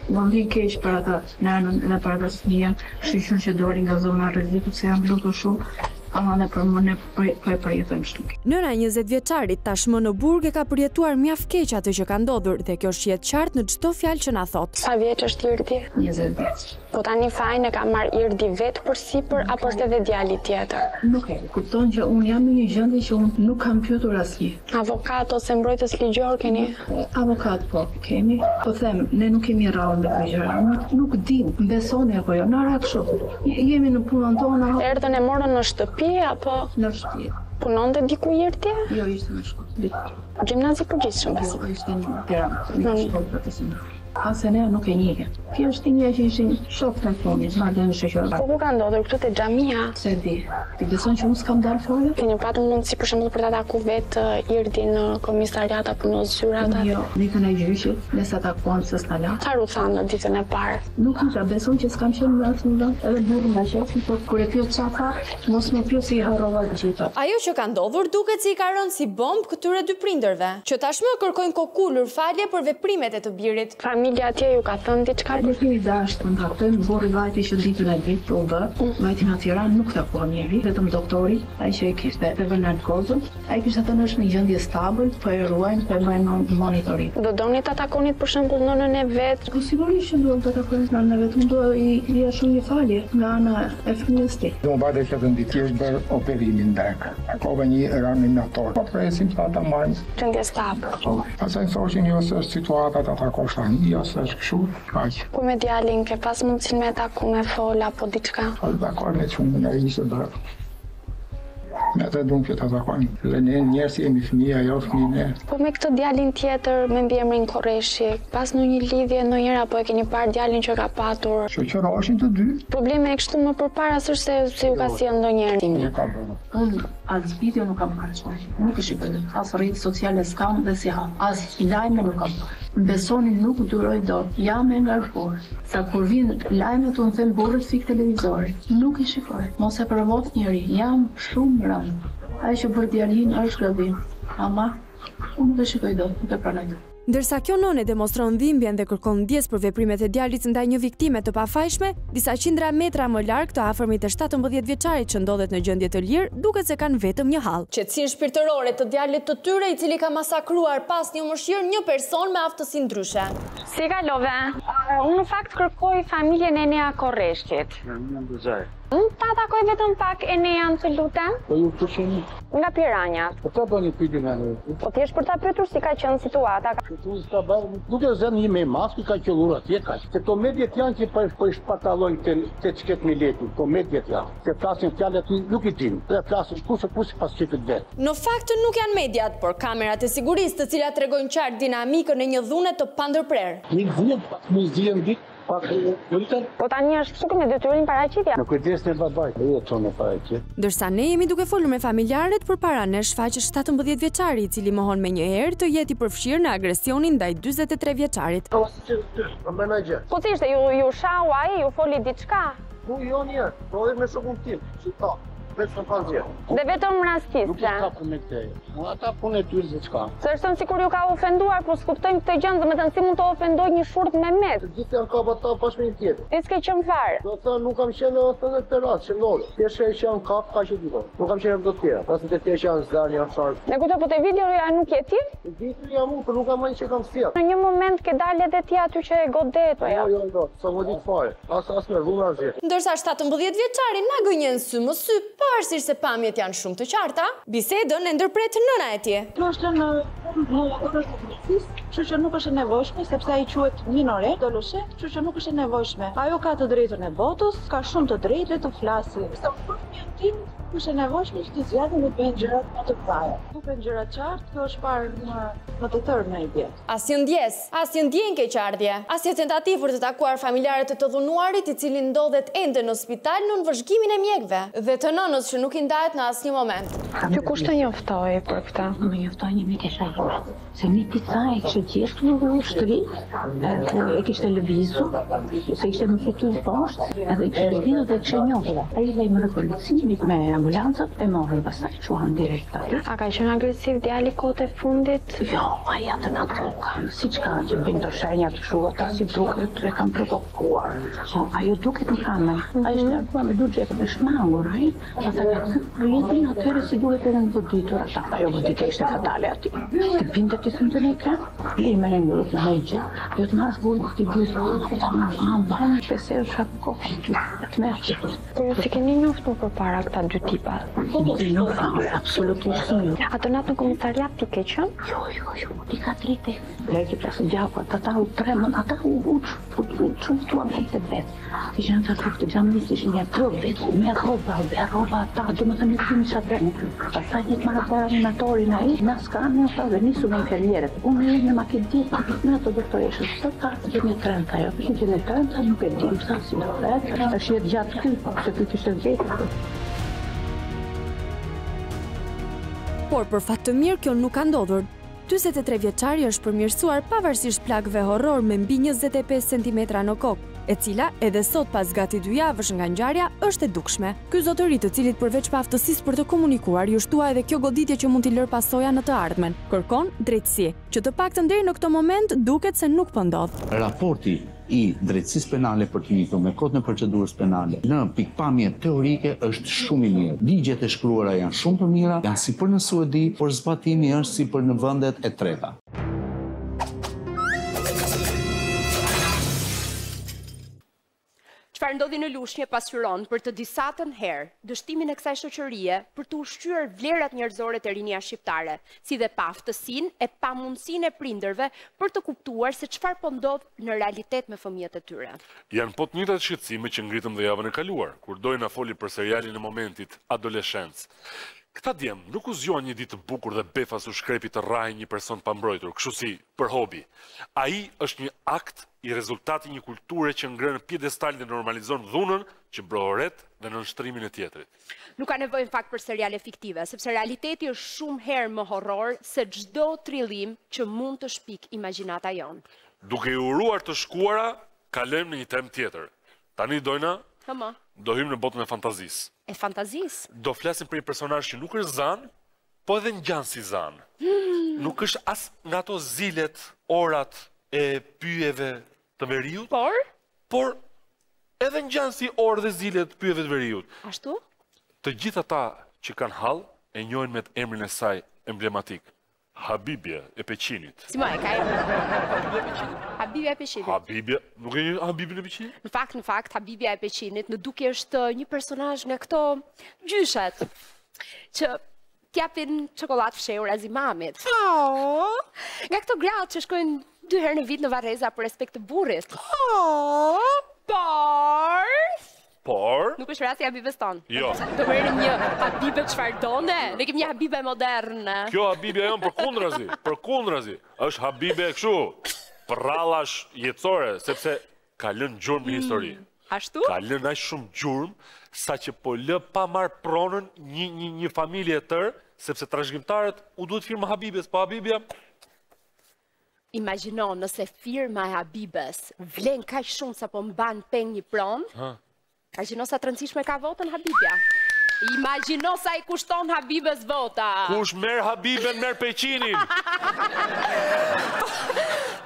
Më ndi keq për ata nënën dhe për ata fëmijën, shiqur që doli nga zona rrezikut se janë lutur shumë, ama ne për më ne përjetojmë shumë. Nëna 20 vjeçarit tashmë në burg e ka përjetuar mjaft keq atë që ka ndodhur dhe kjo shihet qartë në çdo fjalë që na thot. Sa vjeç është Irdi? 20 vjeç. Po tani fajin e ka marrë Irdi vetë për sipër apo është edhe djali tjetër? Nuk e kupton që unë jam në një gjendje që unë nuk kam pyetur asnjë. Avokat ose mbrojtës ligjor keni? Avokat po kemi. Po them, ne nuk kemi rrallë me këtë gjëra. Nuk dim, besoni apo jo, na ra kështu. Jemi në punën tonë. Erdhën e morën në shtëpi apo në shtëpi? Punonte diku Irdi? Jo, ishte në shkollë. Gjimnazi përgjithshëm besoj. Ishte në Tiranë, në shkollë profesionale. Ase ne nuk e njihim. Kjo është një që ishin shok të punës, madje në shoqëror. Po ku ka ndodhur këtu te xhamia? Se di. Ti beson që unë s'kam dalë fare? Keni patur mundësi për shembull për ta takuar vetë Irdi në komisariat apo në zyrat atë? Jo, ditën e gjyqit, ne sa takuam se s'na la. Çfarë u thanë ditën e parë? Nuk i ka beson që s'kam qenë në atë vend, edhe burri nga shefi, por kur e pyet çfarë, mos më pyet se i harrova gjithë. Ajo që ka ndodhur duket se i ka rënë si bombë këtyre dy prindërve, që tashmë kërkojnë kokulur falje për veprimet e të birit. Familja atje ju ka thënë diçka? Ne kemi dashur të ndajmë, burri vajti që ditën e ditë u bë, vajti në Tiranë nuk takua njëri, vetëm doktori, ai që e kishte edhe narkozën, ai kishte thënë është në gjendje stabil, po e ruajnë, po e bëjnë monitorim. Do doni ta takonit për shembull nënën e vet? Po sigurisht që duam ta takojmë nënën e vet, unë do i shumë një falje nga ana e fëmijës tij. Do mbajtë që të nditjesh bër operimin ndek. Akova një reanimator. Po presim sa ta marrim. Gjendje stabil. Pastaj thoshin jo se është situata ta takosh tani, jo se është kështu, kaq. Ku me djalin ke pas mundësinë me taku me fol apo diçka? Po dakor me shumë nga ishte bërë. Me atë duam që ta takojmë. Dhe ne njerëz jemi fëmijë, jo fëmijë. Po me këtë djalin tjetër me mbiemrin Korreshi, pas në një lidhje ndonjëherë apo e keni parë djalin që ka patur? Shoqëroshin të dy. Problemi e kështu më përpara s'është se ju ka sjell ndonjëherë. Unë as video nuk kam marrë, nuk e shikoj. As rrjetet sociale s'kam dhe si ha. As lajme nuk kam. Besoni nuk duroj dot. Jam e ngarkuar. Sa kur vin lajmet unë them burrit fik televizorit. Nuk i shikoj. Mos e provot njëri. Jam shumë rënd. Ai që bër djalin është gabim. Ama unë nuk e shikoj dot, nuk e pranoj. Ndërsa kjo nënë demonstron dhimbjen dhe kërkon ndjes për veprimet e djalit ndaj një viktime të pafajshme, disa qindra metra më larg të afërmit të 17 vjeçarit që ndodhet në gjendje të lirë, duket se kanë vetëm një hall. Qetësinë shpirtërore të djalit të tyre, i cili ka masakruar pas një mëshirë një person me aftësi ndryshe. Si kalove? Unë në fakt kërkoj familjen e Enea Korreshit. Mund ta takoj vetëm pak Enean, të lutem? Po ju përshëni. Nga Piranjat. Po ta bëni pyetje me ne. Po thjesht për ta pyetur si ka qenë situata. Nuk e zën një me maskë ka qellur atje kaq. Se to mediat janë që po i shpatallojnë te çket miletin. Po mediat janë. Se flasin fjalët nuk i din. Dhe flasin kush pas çetit vet. Në fakt nuk janë mediat, por kamerat e sigurisë, të cilat tregojnë qartë dinamikën e një dhune të pandërprer. Nuk dihen ditë. Po tani është kështu me detyrim paraqitja. Në kujdes në babaj, jo tonë paraqitje. Ndërsa ne jemi duke folur me familjarët, përpara nesh shfaqet 17 vjeçari, i cili mohon me një herë të jetë i përfshirë në agresionin ndaj 43 vjeçarit. Po si ishte, ju shau ai, ju foli diçka? Jo një, po edhe me shokun tim, çita. Dhe vetëm rastistë. Nuk ka punë këtej. Ata punë ty diçka. Se është sikur ju ka ofenduar, po s'kuptojmë këtë gjë, domethënë si mund të ofendoj një shurt me met. Gjithë janë kapata pas me një tjetër. Ti s'ke qenë fare. Do të thonë nuk kam qenë edhe në terras, që ndodhi. Thjesht që janë kap kaq e dikon. Nuk kam qenë do të tjera. Pas të thjesht janë zgjan, janë shart. Ne kujtoj, po te videoja nuk je ti? Video jam unë, por nuk kam që kam sjell. Në një moment ke dalë edhe ti aty që e godet ajo. Jo, sa më ditë fare. As më vëmë asgjë. Ndërsa 17 vjeçari na gënjen sy më sy Pavarësisht se pamjet janë shumë të qarta, bisedën e ndërpret nëna e tij. Është në kështu që nuk është e nevojshme, sepse ai quhet minore, doloshe, kështu që nuk është e nevojshme. Ajo ka të drejtën e votës, ka shumë të drejtë të flasë. Sa për fëmijën tim, është e nevojshme që të zgjaten dhe bëjnë gjërat më të mëdha. Duken gjëra qartë, kjo është parë në të tërë media. Asnjë ndjes, asnjë ndjenjë keqardhje, asnjë tentativë për të takuar familjarët të dhunuarit i cili ndodhet ende në spital në vëzhgimin e mjekëve dhe të nënës që nuk i ndahet në asnjë moment. Që kush të njoftoi për këtë? Më njoftoi një mik e saj. Se miki i saj kishte gjetur në ushtri, e kishte lëvizur, se ishte më fitur poshtë, edhe kishte lidhur dhe kishte njohur. Ai lajmëroi policin me ambulancët e morën pastaj çuan direkt aty. A ka qenë agresiv djali kohët e fundit? Jo, ai atë na troka. Siç ka që bëjnë të shenjat kështu ata si duket e kanë provokuar. Po ajo duket në kamer. Ai është akoma me dy xhepa të shmangur, ai. Ata kanë rritin atëherë si duhet edhe në voditur ata. Ajo voditë ishte fatale aty. Të binte ti thënë ne ka? Li më në ngurë në hajë. Jo të marrë bullë ti bëj ta më pesë shako. Të merrti. Po si keni njoftur përpara këta dy tipa? Jo, absolutisht jo. Atë natë në komisariat ti ke qenë? Jo, ti ka drejtë. Leki plasë gjaku, ata u tremën, ata u çuan me të vet. Ishin ata të xhamit, ishin një vetë me rroba ata, domethënë nuk kemi çfarë. Pastaj një marrë animatorin ai, na skanë ata dhe nisu me infermierët. Unë në makinë me ato doktoreshë. Sot ka të një 30 ajo, që në 30 nuk e di sa si do të thotë. Është gjatë këtu, se ti kishte vetë. Por për fat të mirë kjo nuk ka ndodhur. 43 vjeçari është përmirësuar pavarësisht plagëve horror me mbi 25 cm në kokë, e cila edhe sot pas gati 2 javësh nga ngjarja është e dukshme. Ky zotëri, të cilit përveç aftësisë për të komunikuar, ju shtua edhe kjo goditje që mund t'i lërë pasoja në të ardhmen, kërkon drejtësi, që të paktën deri në këtë moment duket se nuk po ndodh. Raporti i drejtësisë penale për të njëjtën me kodin e procedurës penale në pikpamje teorike është shumë i mirë. Ligjet e shkruara janë shumë të mira, janë si për në Suedi, por zbatimi është si për në vendet e treta. Çfarë ndodhi në Lushnjë pasqyron për të disatën herë dështimin e kësaj shoqërie për të ushqyer vlerat njerëzore të rinia shqiptare, si dhe paaftësinë e pamundësinë e prindërve për të kuptuar se çfarë po ndodh në realitet me fëmijët e tyre. Janë po të njëjtat shqetësime që ngritëm dhe javën e kaluar, kur dojnë na foli për serialin e momentit Adoleshencë. Këta djem nuk u zgjuan një ditë të bukur dhe befas u shkrepi të rrahej një person pa mbrojtur, kështu si për hobi. Ai është një akt i rezultati një kulture që ngrën pjedestal dhe normalizon dhunën që brohoret dhe në nshtrimin e tjetrit. Nuk ka nevojë në fakt për seriale fiktive, sepse realiteti është shumë herë më horror se çdo trillim që mund të shpik imagjinata jonë. Duke i uruar të shkuara, kalojmë në një temë tjetër. Tani dojna do hymë në botën e fantazisë. E fantazisë? Do flasim për një personazh që nuk është zan, po edhe ngjan si zan. Nuk është as nga ato zilet, orat e pyjeve të veriut, por edhe ngjan si orë dhe zilet të pyjeve të veriut. Ashtu? Të gjithë ata që kanë hall e njohin me emrin e saj emblematik. Habibja e Peqinit. Si ma e ka emrin? Habibja e Peqinit. Habibja, nuk e një Habibja e Peqinit? Në fakt, Habibja e Peqinit në duke është një personazh nga këto gjyshet që t'japin çokoladë fshehur Azimamit. Nga këto gratë që shkojnë 2 herë në vit në Varreza për respekt të burrit. Por? Nuk është rasti Habibes tonë. Jo. Do merrim një Habibe çfarë donte? Ne kemi një Habibe moderne. Kjo Habibja jon përkundrazi. Është Habibe kështu, prrallash jetësore, sepse ka lënë gjurmë në histori. Ashtu? Ka lënë aq shumë gjurmë sa që po lë pa marr pronën një familje e tërë, sepse trashëgimtarët u duhet firma Habibes, po Habibja Imagjino nëse firma e Habibes vlen kaq shumë sa po mban peng një pronë. Imagjino sa të rëndësishme ka votën Habibja. Imagjino sa i kushton Habibes vota. Kush merr Habiben, merr Peqinin.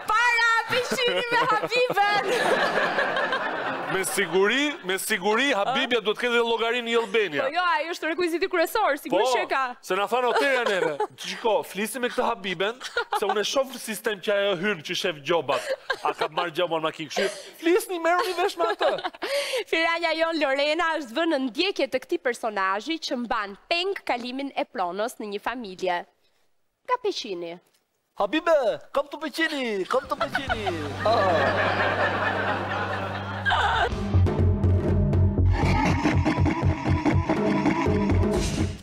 Para Peqinin me Habiben. Me siguri, Habibja duhet të ketë dhe llogarinë i Albania. Po jo, ai është rekviziti kryesor, sigurisht që ka. Se na thanë otera neve. Shiko, flisim me këtë Habiben, se unë e shoh sistem që ajo hyn që shef gjobat. A ka marrë gjobon makinë kështu? Flisni, merrni vesh me atë. Firanja jon Lorena është vënë në ndjekje të këtij personazhi që mban peng kalimin e pronës në një familje. Ka peqini. Habibe, kom të peqini.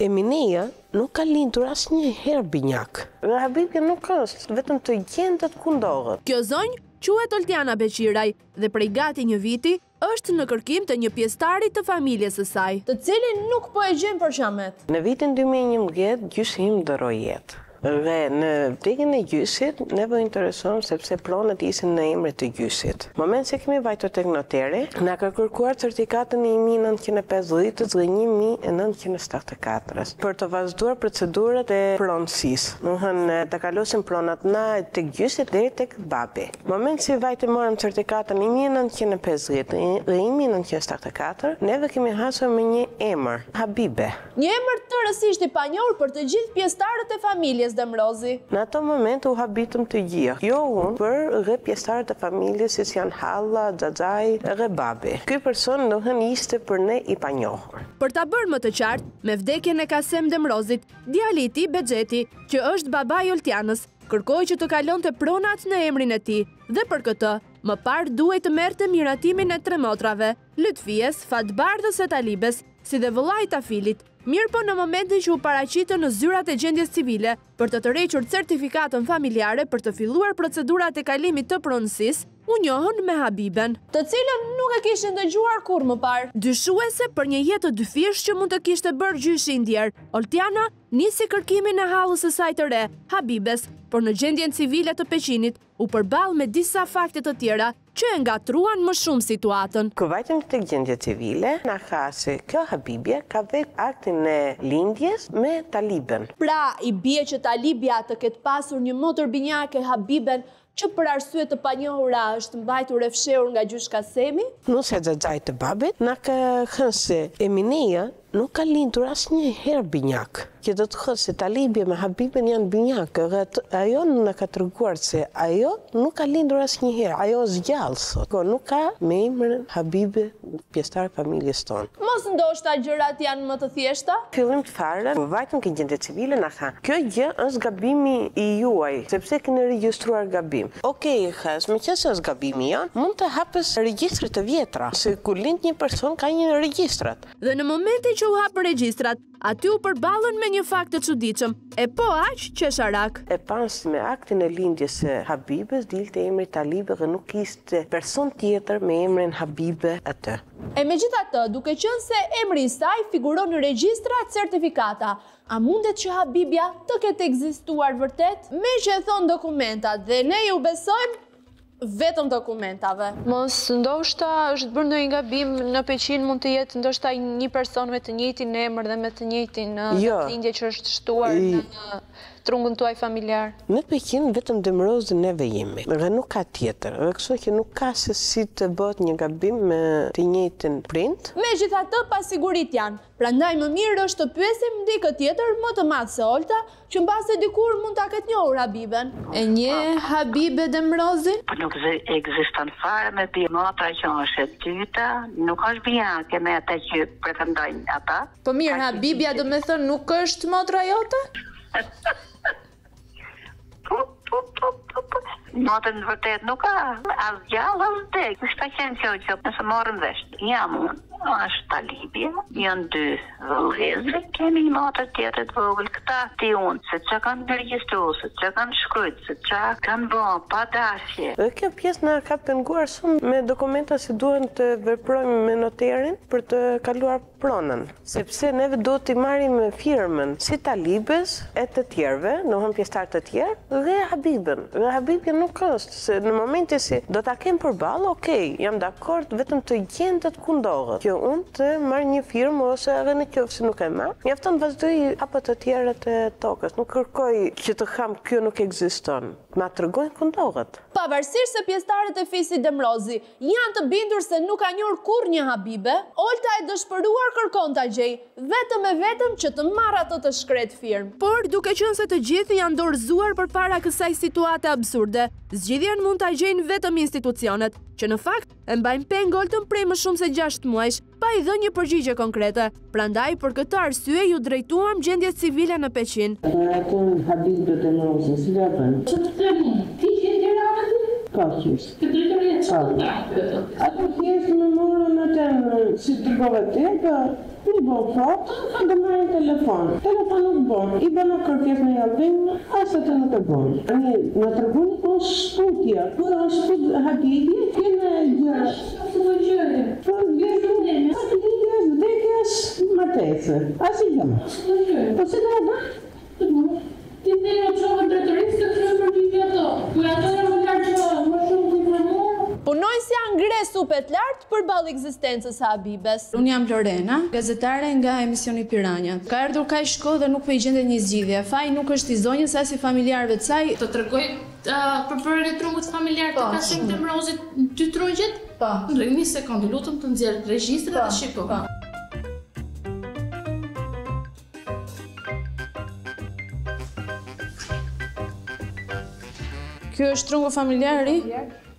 Emineja nuk ka lindur asnjë herë binjak. Dhe Habibja nuk është, vetëm të gjendet ku ndodhet. Kjo zonjë quhet Oltiana Beqiraj dhe prej gati një viti është në kërkim të një pjesëtari të familjes së saj, të cilin nuk po e gjen për qamet. Në vitin 2011 gjyshi im dëroi jetë. Dhe në vdekjen e gjyshit, ne po intereson sepse pronët ishin në emër të gjyshit. Moment se kemi vajtur tek noteri, na ka kërkuar certifikatën e 1950 dhe 1974 për të vazhduar procedurat e pronësisë. Do të thënë të kalosin pronat na tek gjyshit deri tek babi. Moment se vajtë morëm certifikatën e 1950 dhe 1974, neve kemi hasur me një emër, Habibe. Një emër tërësisht i panjohur për të gjithë pjesëtarët e familjes Demrozi. Në ato moment u habitëm të gjithë. Jo unë, për dhe pjesëtarët e familjes si janë Halla, Xhaxhai dhe babi. Ky person dohen ishte për ne i panjohur. Për ta bërë më të qartë, me vdekjen e Kasem Demrozit, djali i tij Bexheti, që është babai Oltianës, kërkoi që të kalonte pronat në emrin e tij dhe për këtë më parë duhej të merrte miratimin e 3 motrave, Lutfies, Fatbardhës e Talibes, si dhe vëllait Afilit. Mirë po në momentin që u paraqitën në zyrat e gjendjes civile për të tërhequr certifikatën familjare për të filluar procedurat e kalimit të pronësisë, u njohën me Habiben, të cilën nuk e kishin dëgjuar kur më parë. Dyshuese për një jetë të dyfish që mund të kishte bërë gjyshi i ndjer, Oltiana nisi kërkimin e hallës së saj të re, Habibes, por në gjendjen civile të Peqinit u përball me disa fakte të tjera që e ngatruan më shumë situatën. Kur vajtëm tek gjendje civile, na tha se kjo Habibja ka vetë aktin e lindjes me Taliben. Pra, i bie që Talibja të ketë pasur një motor binjake Habiben që për arsye të panjohura është mbajtur e fshehur nga gjysh Kasemi? Nusja Xhaxhai të babit na ka thënë se Emineja nuk ka lindur asnjë herë binjak. Që do të thotë se Talibja me Habiben janë binjak, dhe ajo na ka treguar se ajo nuk ka lindur asnjëherë, ajo është gjallë sot. Nuk ka me emrin Habibe pjesëtar familjes tonë. Mos ndoshta gjërat janë më të thjeshta? Fillim të fare, kur vajtëm ke gjendje civile na tha, kjo gjë është gabimi i juaj, sepse keni regjistruar gabim. Okej, me qenë se është gabimi janë, mund të hapës regjistrat e vjetra, se kur lind një person ka një regjistrat. Dhe në momentin që u hapën regjistrat, aty u përballën me një fakt të çuditshëm, e po aq qesharak. E pas me aktin e lindjes së Habibes dilte emri Talibe dhe nuk ishte person tjetër me emrin Habibe atë. E megjithatë, duke qenë se emri i saj figuron në regjistra certifikata, a mundet që Habibja të ketë ekzistuar vërtet? Me që e thon dokumentat dhe ne ju besojmë vetëm dokumentave. Mos ndoshta është bërë ndonjë gabim në Peqin, mund të jetë ndoshta një person me të njëjtin emër dhe me të njëjtin lindje që është shtuar në trungën tuaj familjar. Në Peqin vetëm Demrozi neve jemi, dhe nuk ka tjetër, dhe kështu që nuk ka se si të bëhet një gabim me të njëjtin prind. Megjithatë, pasigurit janë, prandaj më mirë është të pyesim dikë tjetër më të madh se Olta, që mbase dikur mund ta ketë njohur Habiben. E një Habibe Demrozin? Nuk ekziston fare me motra që është e dyta, nuk është binjake me ata që pretendojnë ata. Po mirë, Habibja do me thënë nuk është motra jote? Motën në vërtet nuk ka, as gjallë, as dek. Kështë ta qenë që nëse morën vesh. Jam unë, është Talibja, janë 2 vëllezëri, kemi një motër tjetër të vogël, këta ti unë, se që kanë përgjistru, se që kanë shkryt, se që kanë bo, pa dashje. Dhe kjo pjesë na ka penguar shumë me dokumenta si duhen të veprojmë me noterin për të kaluar pronën. Sepse neve do t'i marrim firmën si Talibes e të tjerve, dohen pjesëtar të tjerë, dhe Habiben. Dhe Habibja nuk është, se në momenti si do t'a kem përballë, okej, jam dakord, vetëm të gjendet ku ndodhet. Që unë të marr një firmë ose edhe në qoftë se nuk e marr, mjafton vazhdoj hapet të tjera të tokës. Nuk kërkoj që të ham kjo nuk ekziston. Ma tregojnë këndohet. Pavarësisht se pjesëtarët e fisit Demrozi janë të bindur se nuk ka njohur kurrë Habibe, Olta e dëshpëruar kërkon ta gjej, vetëm e vetëm që të marrë atë të shkret firmë. Por duke qenë se të gjithë janë dorëzuar përpara kësaj situate absurde, zgjidhjen mund ta gjejnë vetëm institucionet, që në fakt e mbajnë peng Oltën prej më shumë se 6 muajsh, pa i dhënë një përgjigje konkrete. Prandaj për këtë arsye ju drejtuam gjendjes civile në Peqin. Habibe Demrozi, si la bën? Çfarë them? Ti je Tiranë? Ka qysh. Të drejtoria çfarë? Ato thjesht më morën atë si dërgove te, i bën foto, dhe marrin telefon. Telefon nuk bën. I bën kërkesë në javën, as atë nuk e bën. Ani na tregoni po shputja. Po shput Habibi, kena gjë. Po gjë. Po gjë. Vdekjes martese. As i jam. Po se do të ti dhe jo qovën drejtorisë të kërë përgjigje ato. Ku ato në më lartë më shumë të informuar. Punojnësja ngre supet lartë përballë ekzistencës së Habibes. Unë jam Lorena, gazetare nga emisioni Piranja. Ka ardhur kaq shkollë dhe nuk po i gjendet një zgjidhje. Faji nuk është i zonjës as i familjarëve të saj. Të tregoj përbërjen e trungut familjar të Kasim Demrozit 2 trungjet? Po. Një sekondë, lutem të nxjerr regjistrin dhe shikoj. Ky është trungu familjari?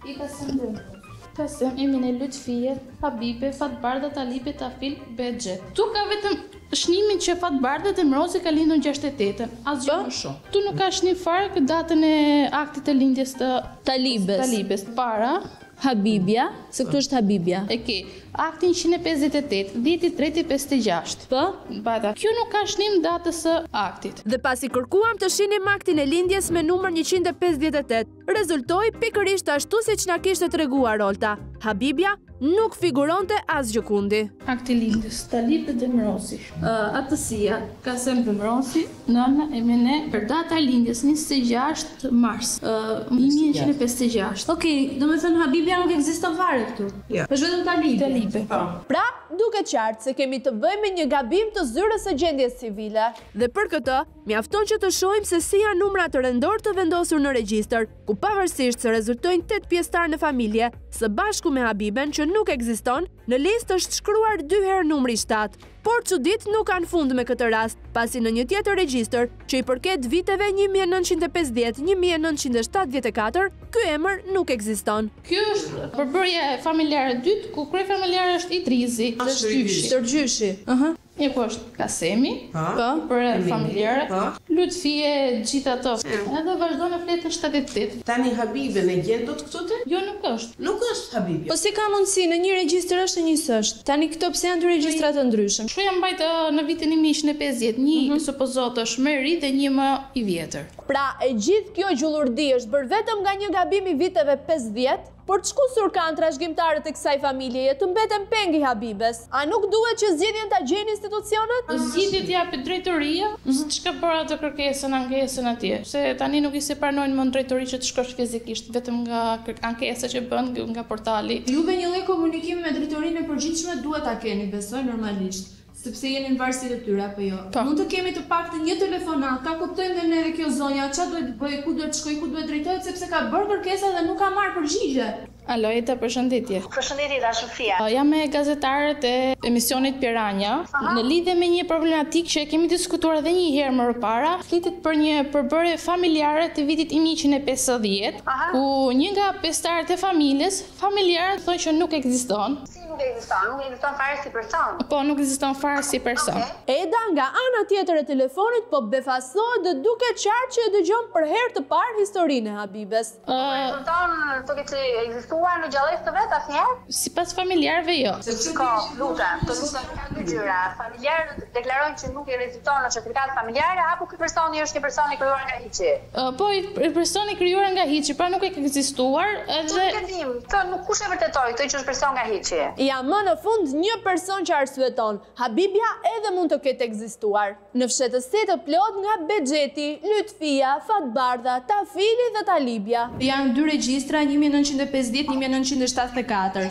I Kasim Demrozit. Kasim, Emine, Lutfije, Habibe, Fatbarda, Talibe, Tafil, Bexhet. Tu ka vetëm shnimin që Fatbarda Demrozi ka lindur 68-ën, asgjë më shumë. Tu nuk ka shnim fare këtë datën e aktit të lindjes të Talibes. Para Habibja, se këtu është Habibja. E ke, aktin 158, 10/3/56. Po? Bata, kjo nuk ka shnim datës së aktit. Dhe pasi kërkuam të shinim aktin e lindjes me numër 158, rezultoi pikërisht ashtu siç na kishte treguar Olta. Habibja nuk figuronte as gjëkundi. Akti lindjes, Talibe Demrozi. Atësia, Kasim Demrozi, nëna Emine, për data lindjes 26 mars 1956. Okej, do me thënë Habibja nuk ekziston fare këtu. Është vetëm Talibe. Pra, duke qartë se kemi të bëjmë me një gabim të zyrës së gjendjes civile. Dhe për këtë, mjafton që të shohim se si janë numrat rëndor të vendosur në regjistër, ku pavarësisht se rezultojnë 8 pjesëtar në familje, së bashku me Habiben që nuk ekziston, në listë është shkruar 2 herë numri 7. Por çudit nuk kanë fund me këtë rast, pasi në një tjetër regjistër, që i përket viteve 1950-1974, ky emër nuk ekziston. Ky është përbërja familjarë e dytë, ku kryefamiljarë është Idrizi, Tërgjyshi. Një po është Kasemi, për familjarë, Lutfije, gjitha ato. Edhe vazhdo në fletën 78. Tani Habibe në gjenë do të këtute? Jo, nuk është. Nuk është Habibe. Po si ka mundësi, në një regjistër është e një s'është. Tani këto pse janë 2 regjistrat të ndryshëm? Kështu janë mbajtë në vitin 1950, një supozot është më ri dhe një më i vjetër. Pra, e gjithë kjo gjullurdi është bërë vetëm nga një gabim i viteve 50, por çkusur kanë trashëgimtarët e kësaj familjeje të mbeten pengi Habibes? A nuk duhet që zgjidhjen ta gjejnë institucionet? Zgjidhjet japet drejtoria, çka bëra atë kërkesën, ankesën atje. Se tani nuk i se pranojnë më në drejtori që të shkosh fizikisht, vetëm nga ankesa që bën nga portali. Juve një lloj komunikimi me drejtorinë e përgjithshme duhet ta keni, besoj normalisht. Sepse jeni në varësi të tyre, apo jo? Mund të kemi të paktën një telefonat, ta kuptojmë dhe neve kjo zonja, ç'a duhet bëj, ku duhet shkoj, ku duhet drejtohet, sepse ka bërë kërkesa dhe nuk ka marrë përgjigje. Alo, Eta, përshëndetje. Përshëndetje, da Sofia. Jam me gazetarët e emisionit Piranja. Në lidhje me një problematik që kemi diskutuar edhe një herë më parë, flitet për një përbërje familjare të vitit 1950, ku një nga pjesëtarët e familjes, familjarët thonë që nuk ekziston. Nuk ekziston fare si person. Po, nuk ekziston fare si person. Eda nga ana tjetër e telefonit po befasohet dhe duke qartë që e dëgjon për herë të parë historinë e Habibes. Ekziston të ketë ekzistuar në gjallësi të vet asnjëherë? Sipas familjarëve jo. Ka, lutem, të dy gjëra. Familjarët deklarojnë që nuk i rezulton në certifikatë familjare apo ky personi është një person i krijuar nga hiçi? Po, personi i krijuar nga hiçi, pra nuk e ka ekzistuar edhe nuk kush e vërtetoi këtë që është person nga hiçi? Ja më në fund një person që arsyeton, Habibja edhe mund të ketë ekzistuar. Në fshetësi të plot nga Bexheti, Lutfia, Fatbarda, Tafili dhe Talibja. Janë 2 regjistra, 1950 10/1974.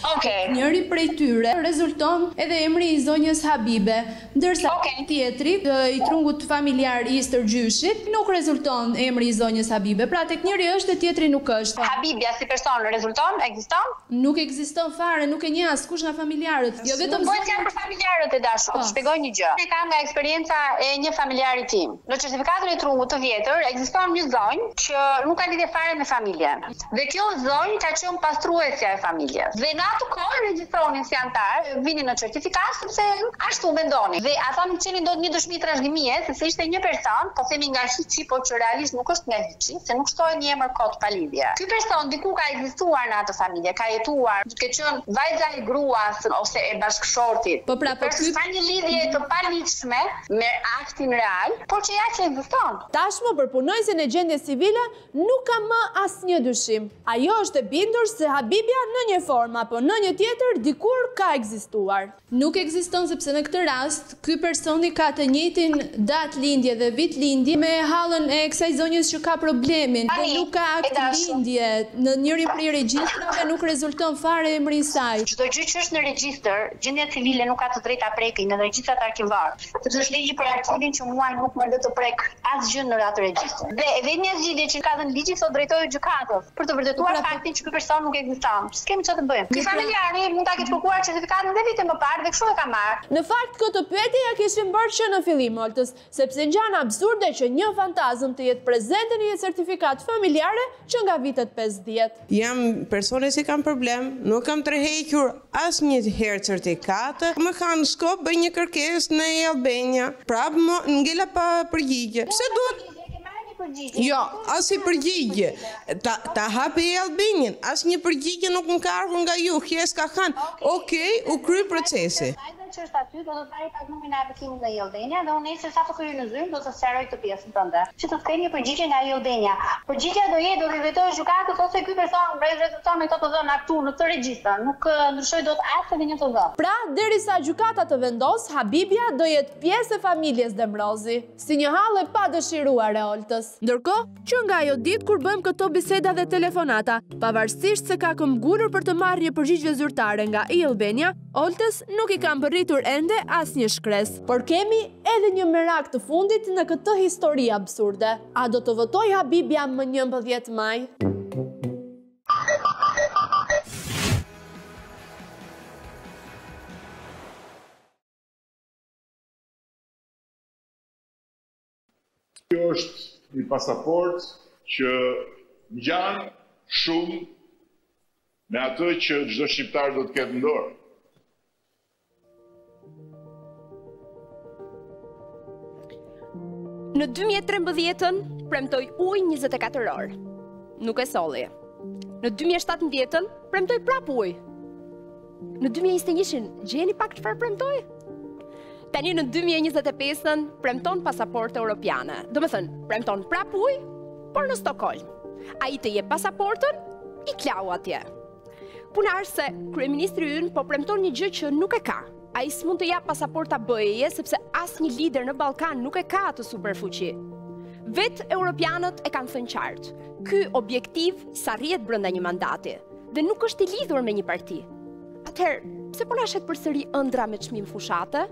Njëri prej tyre rezulton edhe emri i zonjës Habibe, ndërsa tjetri i trungut familjar i stërgjyshit nuk rezulton emri i zonjës Habibe. Pra tek njëri është e tjetri nuk është. Habibja si person rezulton, ekziston? Nuk ekziston fare, nuk e njeh askush nga familjarët. Jo vetëm janë për familjarët e dashur. Të shpjegoj një gjë. Ne kam nga eksperienca e një familjari tim. Në certifikatën e trungut të vjetër ekziston një zonjë që nuk ka lidhje fare me familjen. Dhe kjo zonjë ka qenë pastruesja e familjes. Dhe në atë kohë regjistronin si antar, vinin në certifikat sepse ashtu mendonin. Dhe ata nuk qenin dot një dëshmi trashëgimie, sepse ishte një person, po themi nga Hiçi, po që realisht nuk është nga Hiçi, se nuk shtohet një emër kot pa lidhje. Ky person diku ka ekzistuar në atë familje, ka jetuar, duke qenë vajza e gruas ose e bashkëshortit. Po pra, ky ka një lidhje të paligjshme me aktin real, por që ja që ekziston. Tashmë për punojësin e gjendjes civile nuk ka më asnjë dyshim. Ajo është e bindur se Habibja në një formë apo në një tjetër dikur ka ekzistuar. Nuk ekziston sepse në këtë rast ky personi ka të njëjtin datë lindje dhe vit lindje me hallën e kësaj zonjës që ka problemin. Dhe nuk ka akt lindje. Në njërin prej regjistrave nuk rezulton fare emri i saj. Çdo gjë që është në regjistër, gjendja civile nuk ka të drejta prekë në regjistrat arkivar. Sepse është ligji për arkivin që mua nuk më lë të prek asgjë në atë regjistër. Dhe vetëm një zgjidhje që ka dhënë ligji sot drejtohet gjykatës për të vërtetuar faktin që ky person nuk ekziston. S'kemi çfarë të bëjmë. Ky familjari mund ta ketë kërkuar certifikatën dhe vite më parë dhe kështu e ka marrë. Në fakt këtë pyetje ja kishim bërë që në fillim Oltës, sepse ngjan absurde që një fantazm të jetë prezente në një certifikat familjare që nga vitet 50. Jam persone që kam problem, nuk kam tërhequr asnjë herë certifikatë, më kanë skop bëj një kërkesë në Albania, prapë më ngela pa përgjigje. Pse duhet Jo, as i përgjigje. Ta hapi e Albanian, as një përgjigje nuk më ka ardhur nga ju, hjes ka kanë, okej, u kry procesi. Që është aty, do të thaj pak numin e aplikimit nga Albania dhe unë nesër sa të kryej në zymë do të sqaroj këtë pjesën tënde. Që të keni një përgjigje nga Albania. Përgjigjja do jetë do të drejtohet gjykatës ose ky person rezulton me këto të dhëna këtu në këtë regjistër, nuk ndryshoj dot as edhe një të dhënë. Pra, derisa gjykata të vendos, Habibja do jetë pjesë e familjes Demrozi, si një hallë e padëshiruar e Oltës. Ndërkohë, që nga ajo ditë kur bëjmë këto biseda dhe telefonata, pavarësisht se ka këmbgulur për të marrë një përgjigje zyrtare nga Albania, Oltës nuk i kam përritur ende as një shkres. Por kemi edhe një merak të fundit në këtë histori absurde. A do të votoj Habibja më 11 maj? Kjo është një pasaport që ngjan shumë me atë që çdo shqiptar do të ketë në dorë. Në 2013 premtoj ujë 24 orë. Nuk e solli. Në 2017 premtoj prap ujë. Në 2021 gjeni pak çfarë premtoj? Tani në 2025 premton pasaportë europiane. Domethënë, premton prap ujë, por në Stockholm. Ai të jep pasaportën, i klau atje. Puna është se kryeministri ynë po premton një gjë që nuk e ka. Ai s'mund të jap pasaporta BE-je sepse asnjë lider në Ballkan nuk e ka atë superfuqi. Vetë europianët e kanë thënë qartë. Ky objektiv s'arrihet brenda një mandati dhe nuk është i lidhur me një parti. Atëherë, pse po na shet përsëri ëndra me çmim fushate?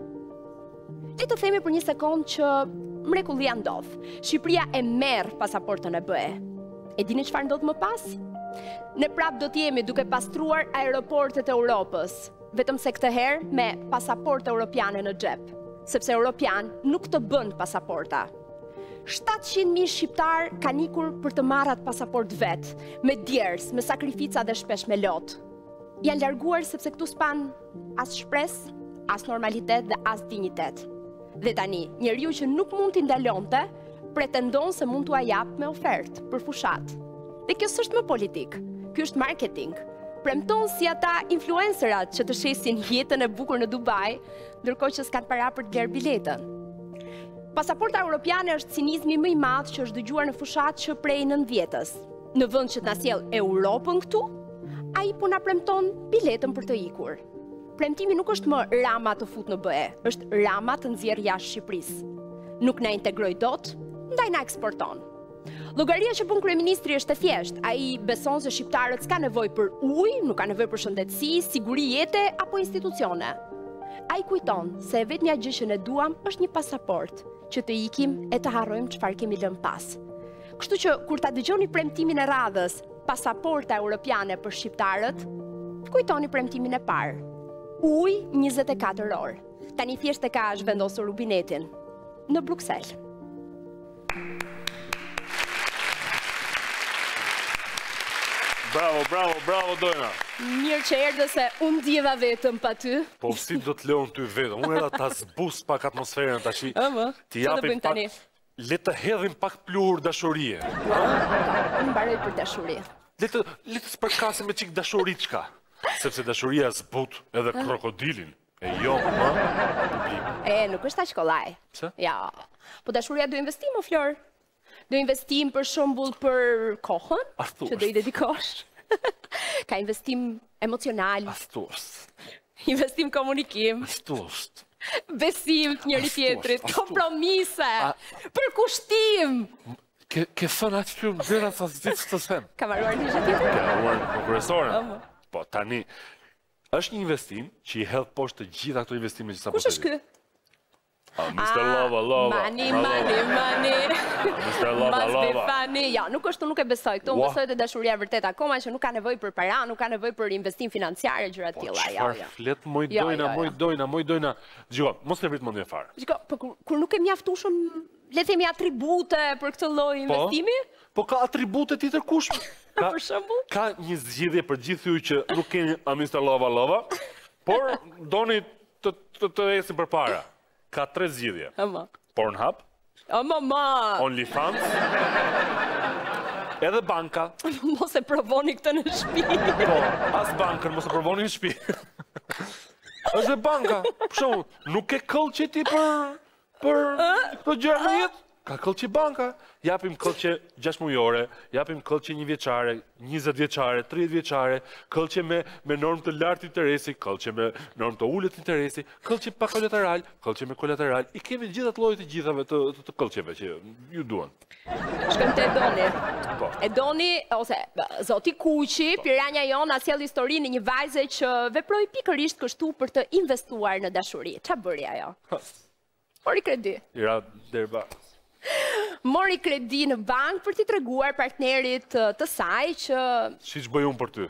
Le të themi për një sekond që mrekullia ndodh. Shqipëria e merr pasaportën e BE. E dini çfarë ndodh më pas? Ne prap do të jemi duke pastruar aeroportet e Europës. Vetëm se këtë herë me pasaportë europiane në xhep, sepse europian nuk të bën pasaporta. 700.000 shqiptar kanë ikur për të marrë atë pasaport vet, me djers, me sakrifica dhe shpesh me lot. Janë larguar sepse këtu s'pan as shpresë, as normalitet dhe as dinjitet. Dhe tani, njeriu që nuk mund t'i ndalonte, pretendon se mund t'ua jap me ofertë për fushat. Dhe kjo s'është më politik, ky është marketing. Premton si ata influencerat që të shesin jetën e bukur në Dubai, ndërkohë që s'kan para për të blerë biletën. Pasaporta europiane është cinizmi më i madh që është dëgjuar në fushat që prej 90-s. Në vend që të na sjell Europën këtu, ai po na premton biletën për të ikur. Premtimi nuk është më Rama të fut në BE, është Rama të nxjerr jashtë Shqipërisë. Nuk na integroj dot, ndaj na eksporton. Llogaria që pun kryeministri është e thjeshtë. Ai beson se shqiptarët s'ka nevojë për ujë, nuk ka nevojë për shëndetësi, siguri jete apo institucione. Ai kujton se vetmja gjë që ne duam është një pasaport, që të ikim e të harrojmë çfarë kemi lënë pas. Kështu që kur ta dëgjoni premtimin e radhës, pasaporta europiane për shqiptarët, kujtoni premtimin e parë. Ujë 24 orë. Tani thjesht e ka zhvendosur rubinetin në Bruksel. Bravo, bravo, bravo, Dojna. Mirë që erdhe se unë djeva vetëm pa ty. Po si do të leon ty vetëm? Unë era ta zbus pak atmosferën tash. Ti japim pak. Le të hedhim pak pluhur dashurie. Unë mbaroj për dashuri. Le të spërkasim me çik dashuri çka. Sepse dashuria zbut edhe krokodilin. E jo, publik. Nuk është aq kollaj. Pse? Ja. Po dashuria do investim o Flor. Do investim për shembull për kohën që do i dedikosh. Ka investim emocional. Investim komunikim. Besim të njëri tjetrit, kompromise, përkushtim. Ke thënë atë që më gjëra sa s'ditë të them. Ka marruar një gjë tjetër? Ka marruar konkurresorën. Po tani, është një investim që i hedh poshtë të gjitha këto investime që sa po të di. Kush është ky? Mr. Lova. Mani. Mr. Lova. Ja, nuk e besoj. Këtu unë besoj të dashuria vërtet akoma që nuk ka nevojë për para, nuk ka nevojë për investim financiar e gjëra të tilla. Po çfarë flet moj dojna. Dgjoj, mos e vrit mendjen fare. Dgjoj, po kur nuk e mjaftueshëm, le të themi atribute për këtë lloj investimi? Po ka atribute tjetër kush? Për shembull? Ka një zgjidhje për gjithë ju që nuk keni Mr. Lova, por doni të esim përpara. Ka 3 zgjidhje. Pornhub, OnlyFans, edhe banka. Mos e provoni këtë në shtëpi. Po, as bankën mos e provoni në shtëpi. Është e banka. Për shembull, nuk e këllqe ti për të gjëra në jetë. Ka këllqe banka. Japim këllqe 6 mujore, japim këllqe 1 vjeçare, 20 vjeçare, 30 vjeçare, këllqe me normë të lartë interesi, këllqe me normë të ulët interesi, këllqe pa kolateral, këllqe me kolateral. I kemi gjithat llojet e gjithave të këllqeve që ju duan. Shkëm të Edoni. Edoni, ose Zoti Kuqi, piranja jon sjell historinë e një vajze që veproi pikërisht kështu për të investuar në dashuri. Ç'a bëri ajo? Mori kredi. Ira derba. Mori kredi në bank për t'i treguar partnerit të saj që... Si që bëj unë për ty?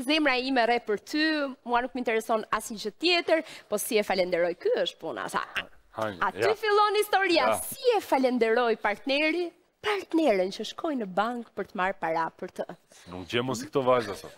Zemra ime re për ty, mua nuk më intereson asnjë gjë tjetër, po si e falenderoj, ky është puna. Aty fillon historia, si e falenderoj partnerin që shkoi në bank për të marrë para për të. Nuk gjemo si këto vajza sot.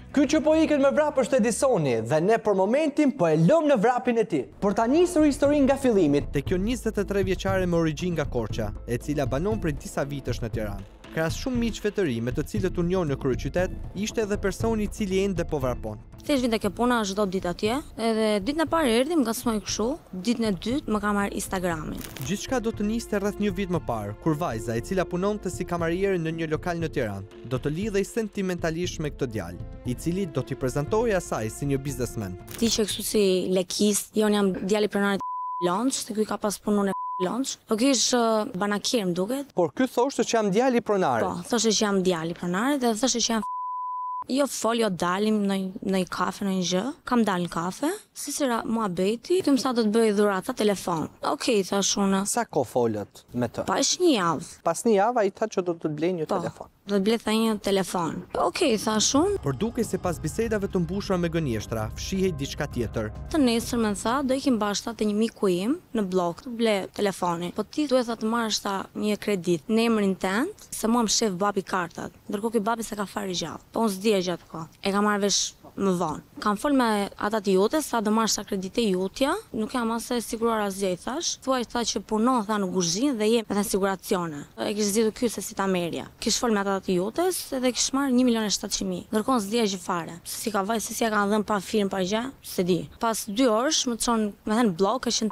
Ky që po iket me vrap është Edisoni dhe ne për momentin po e lëm në vrapin e tij. Por ta nisur historinë nga fillimi. Te kjo 23 vjeçare me origjinë nga Korça, e cila banon prej disa vitesh në Tiranë. Krahas shumë miqve të ri me të cilët u njohën në kryeqytet, ishte edhe personi i cili ende po vrapon. Thjesht vinte ke puna çdo ditë atje, edhe ditën e parë erdhim, ngacmoi kështu, ditën e dytë më ka marr Instagramin. Gjithçka do të niste rreth 1 vit më parë, kur vajza e cila punonte si kamariere në një lokal në Tiranë, do të lidhej sentimentalisht me këtë djalë, i cili do t'i prezantojë asaj si një biznesmen. Ti që kështu si lekist, jon jam djali pronarit Lonç, se ky ka pas punën e Lonç. Po ky është banakier më duket. Por ky thoshte që jam djali pronarit. Po, thoshte që jam djali pronarit dhe thoshte që jam jo foljo dalim në kafe, në një gjë. Kam dalë në kafe, si sera muhabeti, ty më sa do të bëj dhurata telefon. Okej, thash unë. Sa ko folët me të? Pas një javë. Pas një javë ai tha që do të blej një telefon. Do të blej një telefon. Okej, thash unë. Por dukej se pas bisedave të mbushura me gënjeshtra, fshihej diçka tjetër. Të nesër më tha, do ikim bashkë te një miku im në blok të ble telefonin. Po ti duhet të marrësh ta një kredit në emrin tënd, se mua më shef babi kartat. Ndërkohë ky babi s'e ka fare gjallë. Po unë s'dija gjatë kohë. E ka marrë vesh më vonë. Kam fol me ata të jute, sa do marrë sa kredite jutja, nuk jam as e siguruar asgjë, thash. Thuaj tha që punon tha në kuzhinë dhe jep edhe siguracione. E kish zgjedhur ky se si ta merja. Kish fol me ata të jutes edhe kish marrë 1.700.000. Ndërkohë s'dija gjë fare. Se si ka vaj, se si ja kanë dhënë pa firmë pa gjë, se di. Pas 2 orësh më çon, më thënë blok, që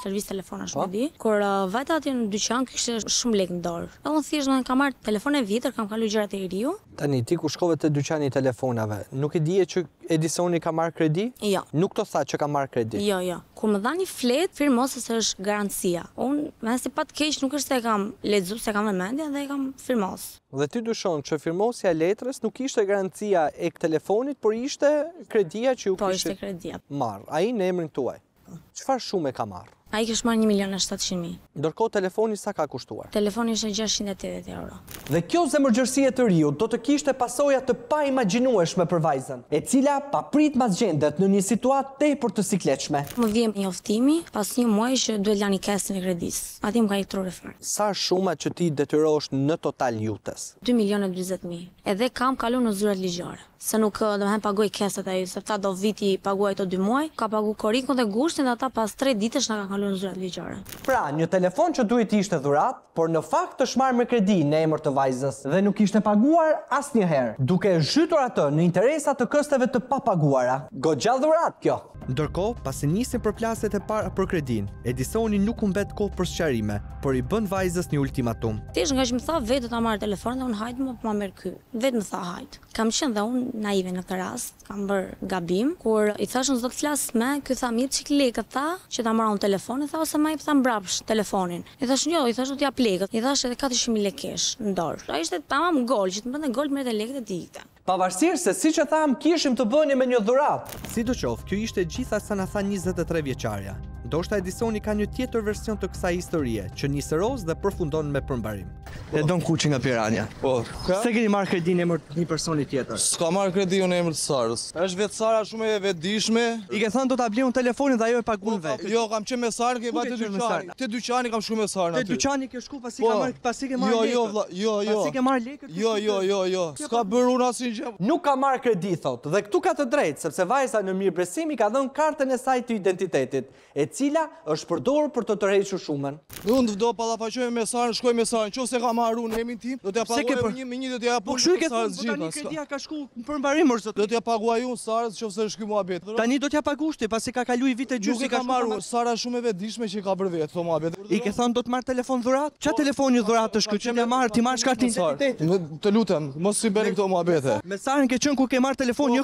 servis telefonash me di. Kur vajta atje në dyqan, kishte shumë lekë në dorë. Dhe unë thjesht më kam marrë telefon e vitër, kam kalu gjërat e riu. Tani ti ku shkove te dyqani i telefonave, nuk e dije që Edisoni ka marrë kredi? Jo. Nuk të tha që ka marrë kredi? Jo. Kur më dha një flet, firmos se është garancia. Unë me si pat keq nuk është se e kam lexuar, se kam mendje dhe e kam firmos. Dhe ty dyshon që firmosja e letrës nuk ishte garancia e telefonit, por ishte kredia që ju kishte. Po, ishte kredia. Marrë. Ai në emrin tuaj. Çfarë shumë e ka marrë? Ai kishte marrë 1.700.000. Ndërkohë telefoni sa ka kushtuar? Telefoni ishte 680 euro. Dhe kjo zemërgjërsie të riut do të kishte pasoja të paimagjinueshme për vajzën, e cila paprit mas gjendet në një situatë tepër të sikletshme. Më vjen njoftimi pas një muaji që duhet lani kestën e kredisë. Atje më ka iktur refund. Sa shuma që ti detyrohesh në total jutës? 2.040.000. Edhe kam kalu në zyrat ligjore. Se nuk domethënë pagoj kesët ai, se tha do viti paguaj to 2 muaj, ka pagu korikun dhe gushtin dhe ata pas 3 ditësh na ka kaluar në zyrat ligjore. Pra, një telefon që duhet ishte dhurat, por në fakt është marrë me kredi në emër të vajzës dhe nuk ishte paguar asnjëherë, duke zhytur atë në interesa të kësteve të papaguara. Goxha dhurat kjo. Ndërkohë, pasi nisin përplasjet e para për kredin, Edisoni nuk u mbet kohë për sqarime, por i bën vajzës një ultimatum. Thjesht nga që më tha vetë do ta marr telefonin dhe unë hajt më merr ky. Vetë më tha hajt. Kam qenë dhe unë naive në këtë rast, kam bërë gabim, kur i thashën s'do të flas me, ky tha mirë çik lekët tha, që ta marrë telefonin, tha ose më jep tha mbrapsht telefonin. I thash jo, i thash do t'jap lekët. I thash edhe 400.000 lekësh në dorë. Ai ishte tamam gol, që të bënte gol me lekët e dikte. Pavarësisht se siç e tham, kishim të bënim me një dhuratë. Sidoqoftë, kjo ishte gjitha sa na tha 23 vjeçarja. Ndoshta Edisoni ka një tjetër version të kësaj historie, që nisë roz dhe përfundon me përmbarim. E don Kuçi nga Pirania. Po. Se keni marrë kredi në emër të një personi tjetër? S'ka marrë kredi në emër të Sarës. Është vetë Sara shumë e vetëdijshme. I ke thënë do ta blejun telefonin dhe ajo e paguan vetë. Jo, kam qenë me Sarën, ke vajtë dyqani. Te dyqani kam shku me Sarën aty. Te dyqani ke shku pasi ke marrë lekët. Jo. Pasi ke marrë lekët. Jo. S'ka bërë unë asnjë gjë. Nuk ka marrë kredi thot, dhe këtu ka të drejtë, sepse vajza në mirëbesim i ka dhënë kartën e saj të identitetit, e cila është përdorur për të tërhequr shumën. Unë do ballafaqoj me Sarën, shkoj me Sarën, nëse ka marrë unë emrin tim, do t'ja paguaj me një do t'ja po kshu ke thënë tani kredia ka shku për mbarim është zot. Do t'ja paguaj unë Sarës nëse është ky muhabet. Tani do t'ja paguash ti pasi ka kaluar vite gjysmë ka marrë. Sara shumë e vetëdijshme që ka bërë vetë këto muhabet. I ke thënë do të marr telefon dhurat? Ç'a telefoni dhurat është ky që më marr ti marr kartën e identitetit? Të lutem, mos i bëni këto muhabete. Me Sarën ke qenë ku ke marr telefon, jo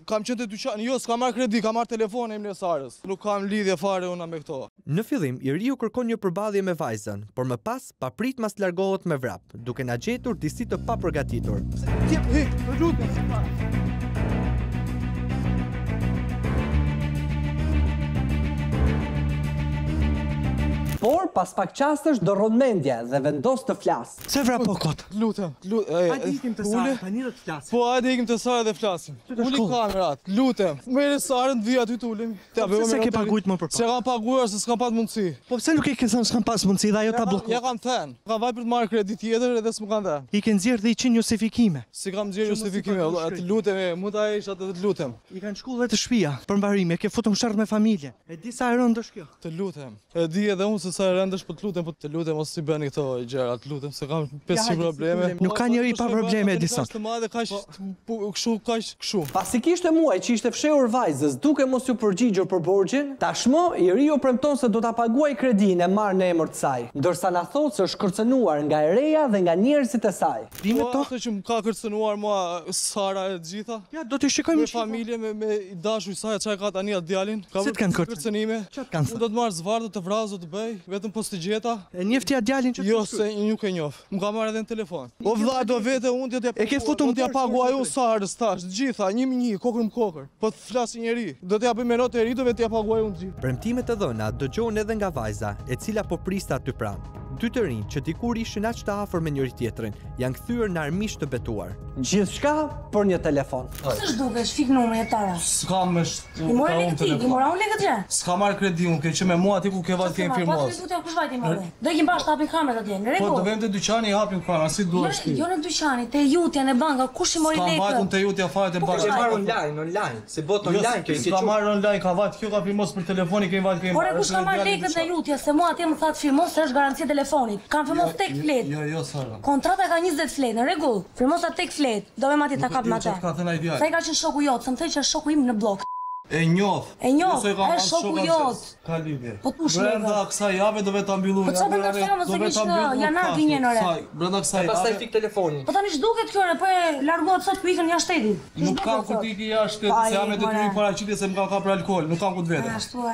kam qenë te dyqani. Jo, s'ka marr kredi, ka marr telefon emrin e Sarës. Nuk kam lidhje fare unë me këto. Në fillim, i riu kërkon një përballje me vajzën, por më pas paprit mas largohet me vrap, duke na gjetur disi të papërgatitur. Por pas pak qastësh do rron mendje dhe vendos të flas. Se vrap po kot. Lutem. Hajde ikim të Sara, tani do të flasim. Po hajde ikim të Sara dhe flasim. Uli kamerat. Lutem. Merë Sarën të vi aty të ulemi. Se ke paguajt më përpara? Se kam paguar se s'kam pas mundësi. Po pse nuk e ke thënë s'kam pas mundësi dhe ajo ta bllokoi? Ja kam thënë. Ka vaj për të marrë kredi tjetër edhe s'më kanë dhënë. I ke nxjerr dhe 100 justifikime. Si kam nxjerr justifikime? Të lutem, mund ta hesh atë të lutem. I kanë shkuar dhe të shtëpia për mbarim, ke futur sharr me familje. E di sa e rënd është kjo? Të lutem. E di edhe unë se sa e rënd është, po të lutem mos i bëni këto gjëra, të lutem se kam 500 probleme. Nuk ka njëri pa probleme Edison. Kështu. Pasi kishte muaj që ishte fshehur vajzës duke mos u përgjigjur për borxhin, tashmë i riu premton se do ta paguajë kredinë e marrë në emër të saj, ndërsa na thotë se është kërcënuar nga e reja dhe nga njerëzit e saj. Dime to që më ka kërcënuar mua Sara e gjitha. Ja, do të shikojmë me familje me i dashur i saj, çfarë ka tani atë djalin? Ka kërcënime. Do të marr zvarr, do të vrasë, do të bëj, vetëm po të gjeta. E njefti atë djalin që jo, se nuk e njoh. Më ka marrë edhe në telefon. O vëlla, do vete unë t'ja e ke futur t'ja paguaj unë Sarës tash, të gjitha, 1.000, kokër më kokër. Po të flas njëri, do t'ja bëj me notë e ri, do t'ja paguaj unë gjithë. Premtimet e dhëna dëgjohen edhe nga vajza, e cila po priste aty pranë. Dy të rinj që dikur ishin aq të afër me njëri tjetrin, janë kthyer në armiq të betuar. Gjithçka për një telefon. Si s'dukesh fik numrin e Tara? S'kam I mora unë lekët gjë? S'ka marrë kredi unë, ke që me mua aty ku ke vajt kemi firmos. Po kush vajti më? Do ikim bashkë hapin kamerat atje, në rregull. Po do vëmë te dyqani i hapim kamerat, si duhesh ti. Jo në dyqani, te jutja në banka, kush i mori lekët? S'ka vajt te jutja fare te banka. Ke marrë online, si bot online ke si. S'ka marrë online, ka vajt kjo ka firmos për telefonin, kemi vajt kemi. Por kush ka marrë lekët në jutja, se mua atje më thatë firmos se është garancia telefonit. Kam firmos tek flet. Jo, Sara. Kontrata ka 20 flet, në rregull. Firmosa tek flet. Do vëmë aty ta kapim atë. Sa i ka qenë shoku jot, s'm thej që është shoku im në blok. E njoh. E njoh, e shoku jot. Ka lidhje. Po tu shkoj. Brenda kësaj jave do vetë ta mbyllum. Po çfarë do të them se kish në janar vjen ore. Brenda kësaj jave. Pastaj fik telefonin. Po tani ç'duket kjo, po e largohet sot ku ikën jashtë shtetit. Nuk kam ku ti iki jashtë shtetit, se jam me detyrim paraqitje se më ka kapur alkool, nuk kam ku të vete.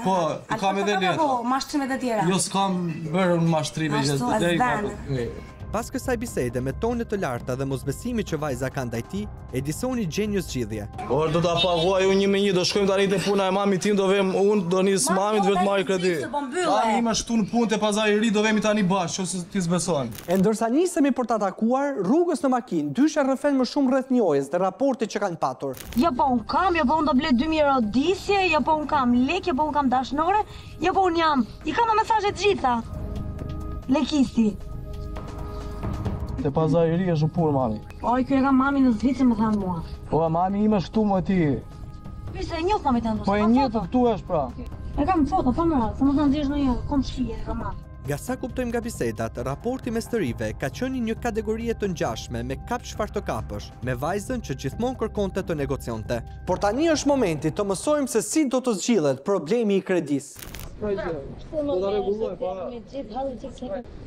Po, kam edhe letë. Po, mashtrimet e tjera. Jo, s'kam bërë mashtrime gjithë. Pas kësaj bisede me tone të larta dhe mosbesimi që vajza ka ndaj tij, Edisoni gjen një zgjidhje. Or do ta paguaj unë 1-1, do shkojmë tani te puna e mamit tim, do vem unë, do nis mamit vetë marr kredi. Tani më shtu në punë te pazari i ri, do vemi tani bashkë, ose ti s'beson. E ndërsa nisemi për ta takuar, rrugës në makinë, dyshë rrëfen më shumë rreth njohjes dhe raportet që kanë patur. Jo po un kam, jo po un do ble 2000 euro disje, jo po un kam lek, jo po un kam dashnore, jo po un jam. I kam mesazhe të gjitha. Lekisti. Te pazari i ri është pur mami. O, i kërë kam mami në Zvicër më thanë mua. Po, mami ime shtu më ti. Pise e njohë mami të ndosë, po e njohë këtu është pra. E kam foto, pa mëra, se më të nëzirë në një, kom shkije, e kam marrë. Nga sa kuptojmë nga bisedat, raporti mes të rive ka qenë një kategorie të ngjashme me kap çfarë të kapësh, me vajzën që gjithmonë kërkonte të negocionte. Por tani është momenti të mësojmë se si do të zgjidhet problemi i kredisë. Do ta rregulloj pa.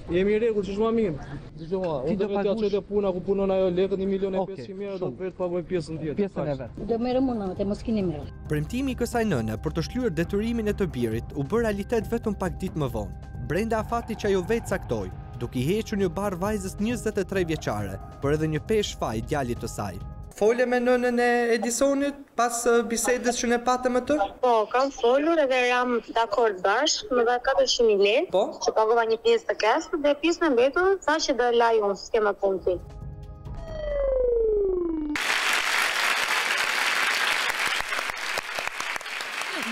Jemi rregull, ç'është më mirë. Dëgjoj, unë do të çoj te puna ku punon ajo lekët 1.500.000 do vetë paguaj pjesën tjetër. Pjesën e vet. Do merrem unë, te mos keni merr. Premtimi i kësaj nëne për të shlyer detyrimin e të birit u bë realitet vetëm pak ditë më vonë. Brenda afatit që ajo vetë caktoi, duke i hequr një bar vajzës 23 vjeçare, por edhe një pesh faj djalit të saj. Fole me nënën e Edisonit pas bisedës që ne patëm atë? Po, kam folur edhe jam dakord bashkë, më dha 400.000 lekë, që pagova një pjesë të kastës dhe pjesën e mbetur tha që do laj unë, s'kem më punti.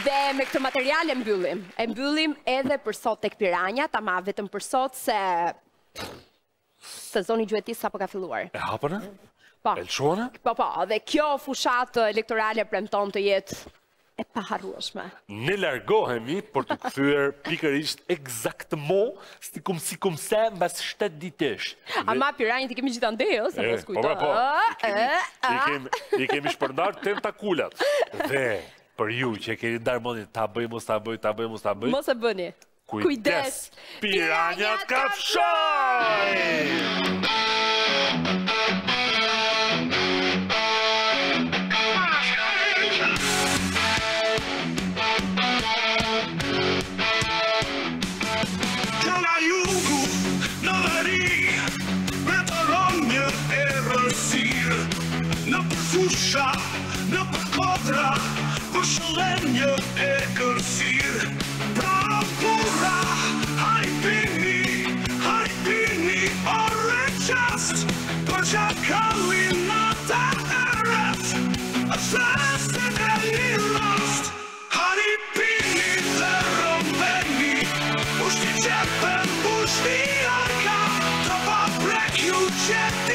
Dhe me këtë material e mbyllim edhe për sot tek Piranjat, ama vetëm për sot se sezoni gjuetis sapo ka filluar. E hapën? Po. Elçona? Po, dhe kjo fushatë elektorale premton të jetë e paharrueshme. Ne largohemi për të kthyer pikërisht eksaktëmo sikum se mbas 7 ditësh. Ama Piranjat i kemi gjithandej, ose mos kujto. I kemi shpërndar tentakulat. Dhe për ju që keni ndarë mendin ta bëj, mos ta bëj. Mos e bëni. Kujdes. Piranjat kafshoj! Fusha, në përkodra, për shëllenjë e kërësir. Pra pura, hajpini, orë qast, për gjakallin në të eret, është rastet e një rast. Hajpini dhe rëmbeni, ushti qepen, ushti arka, të pa prek ju qepen.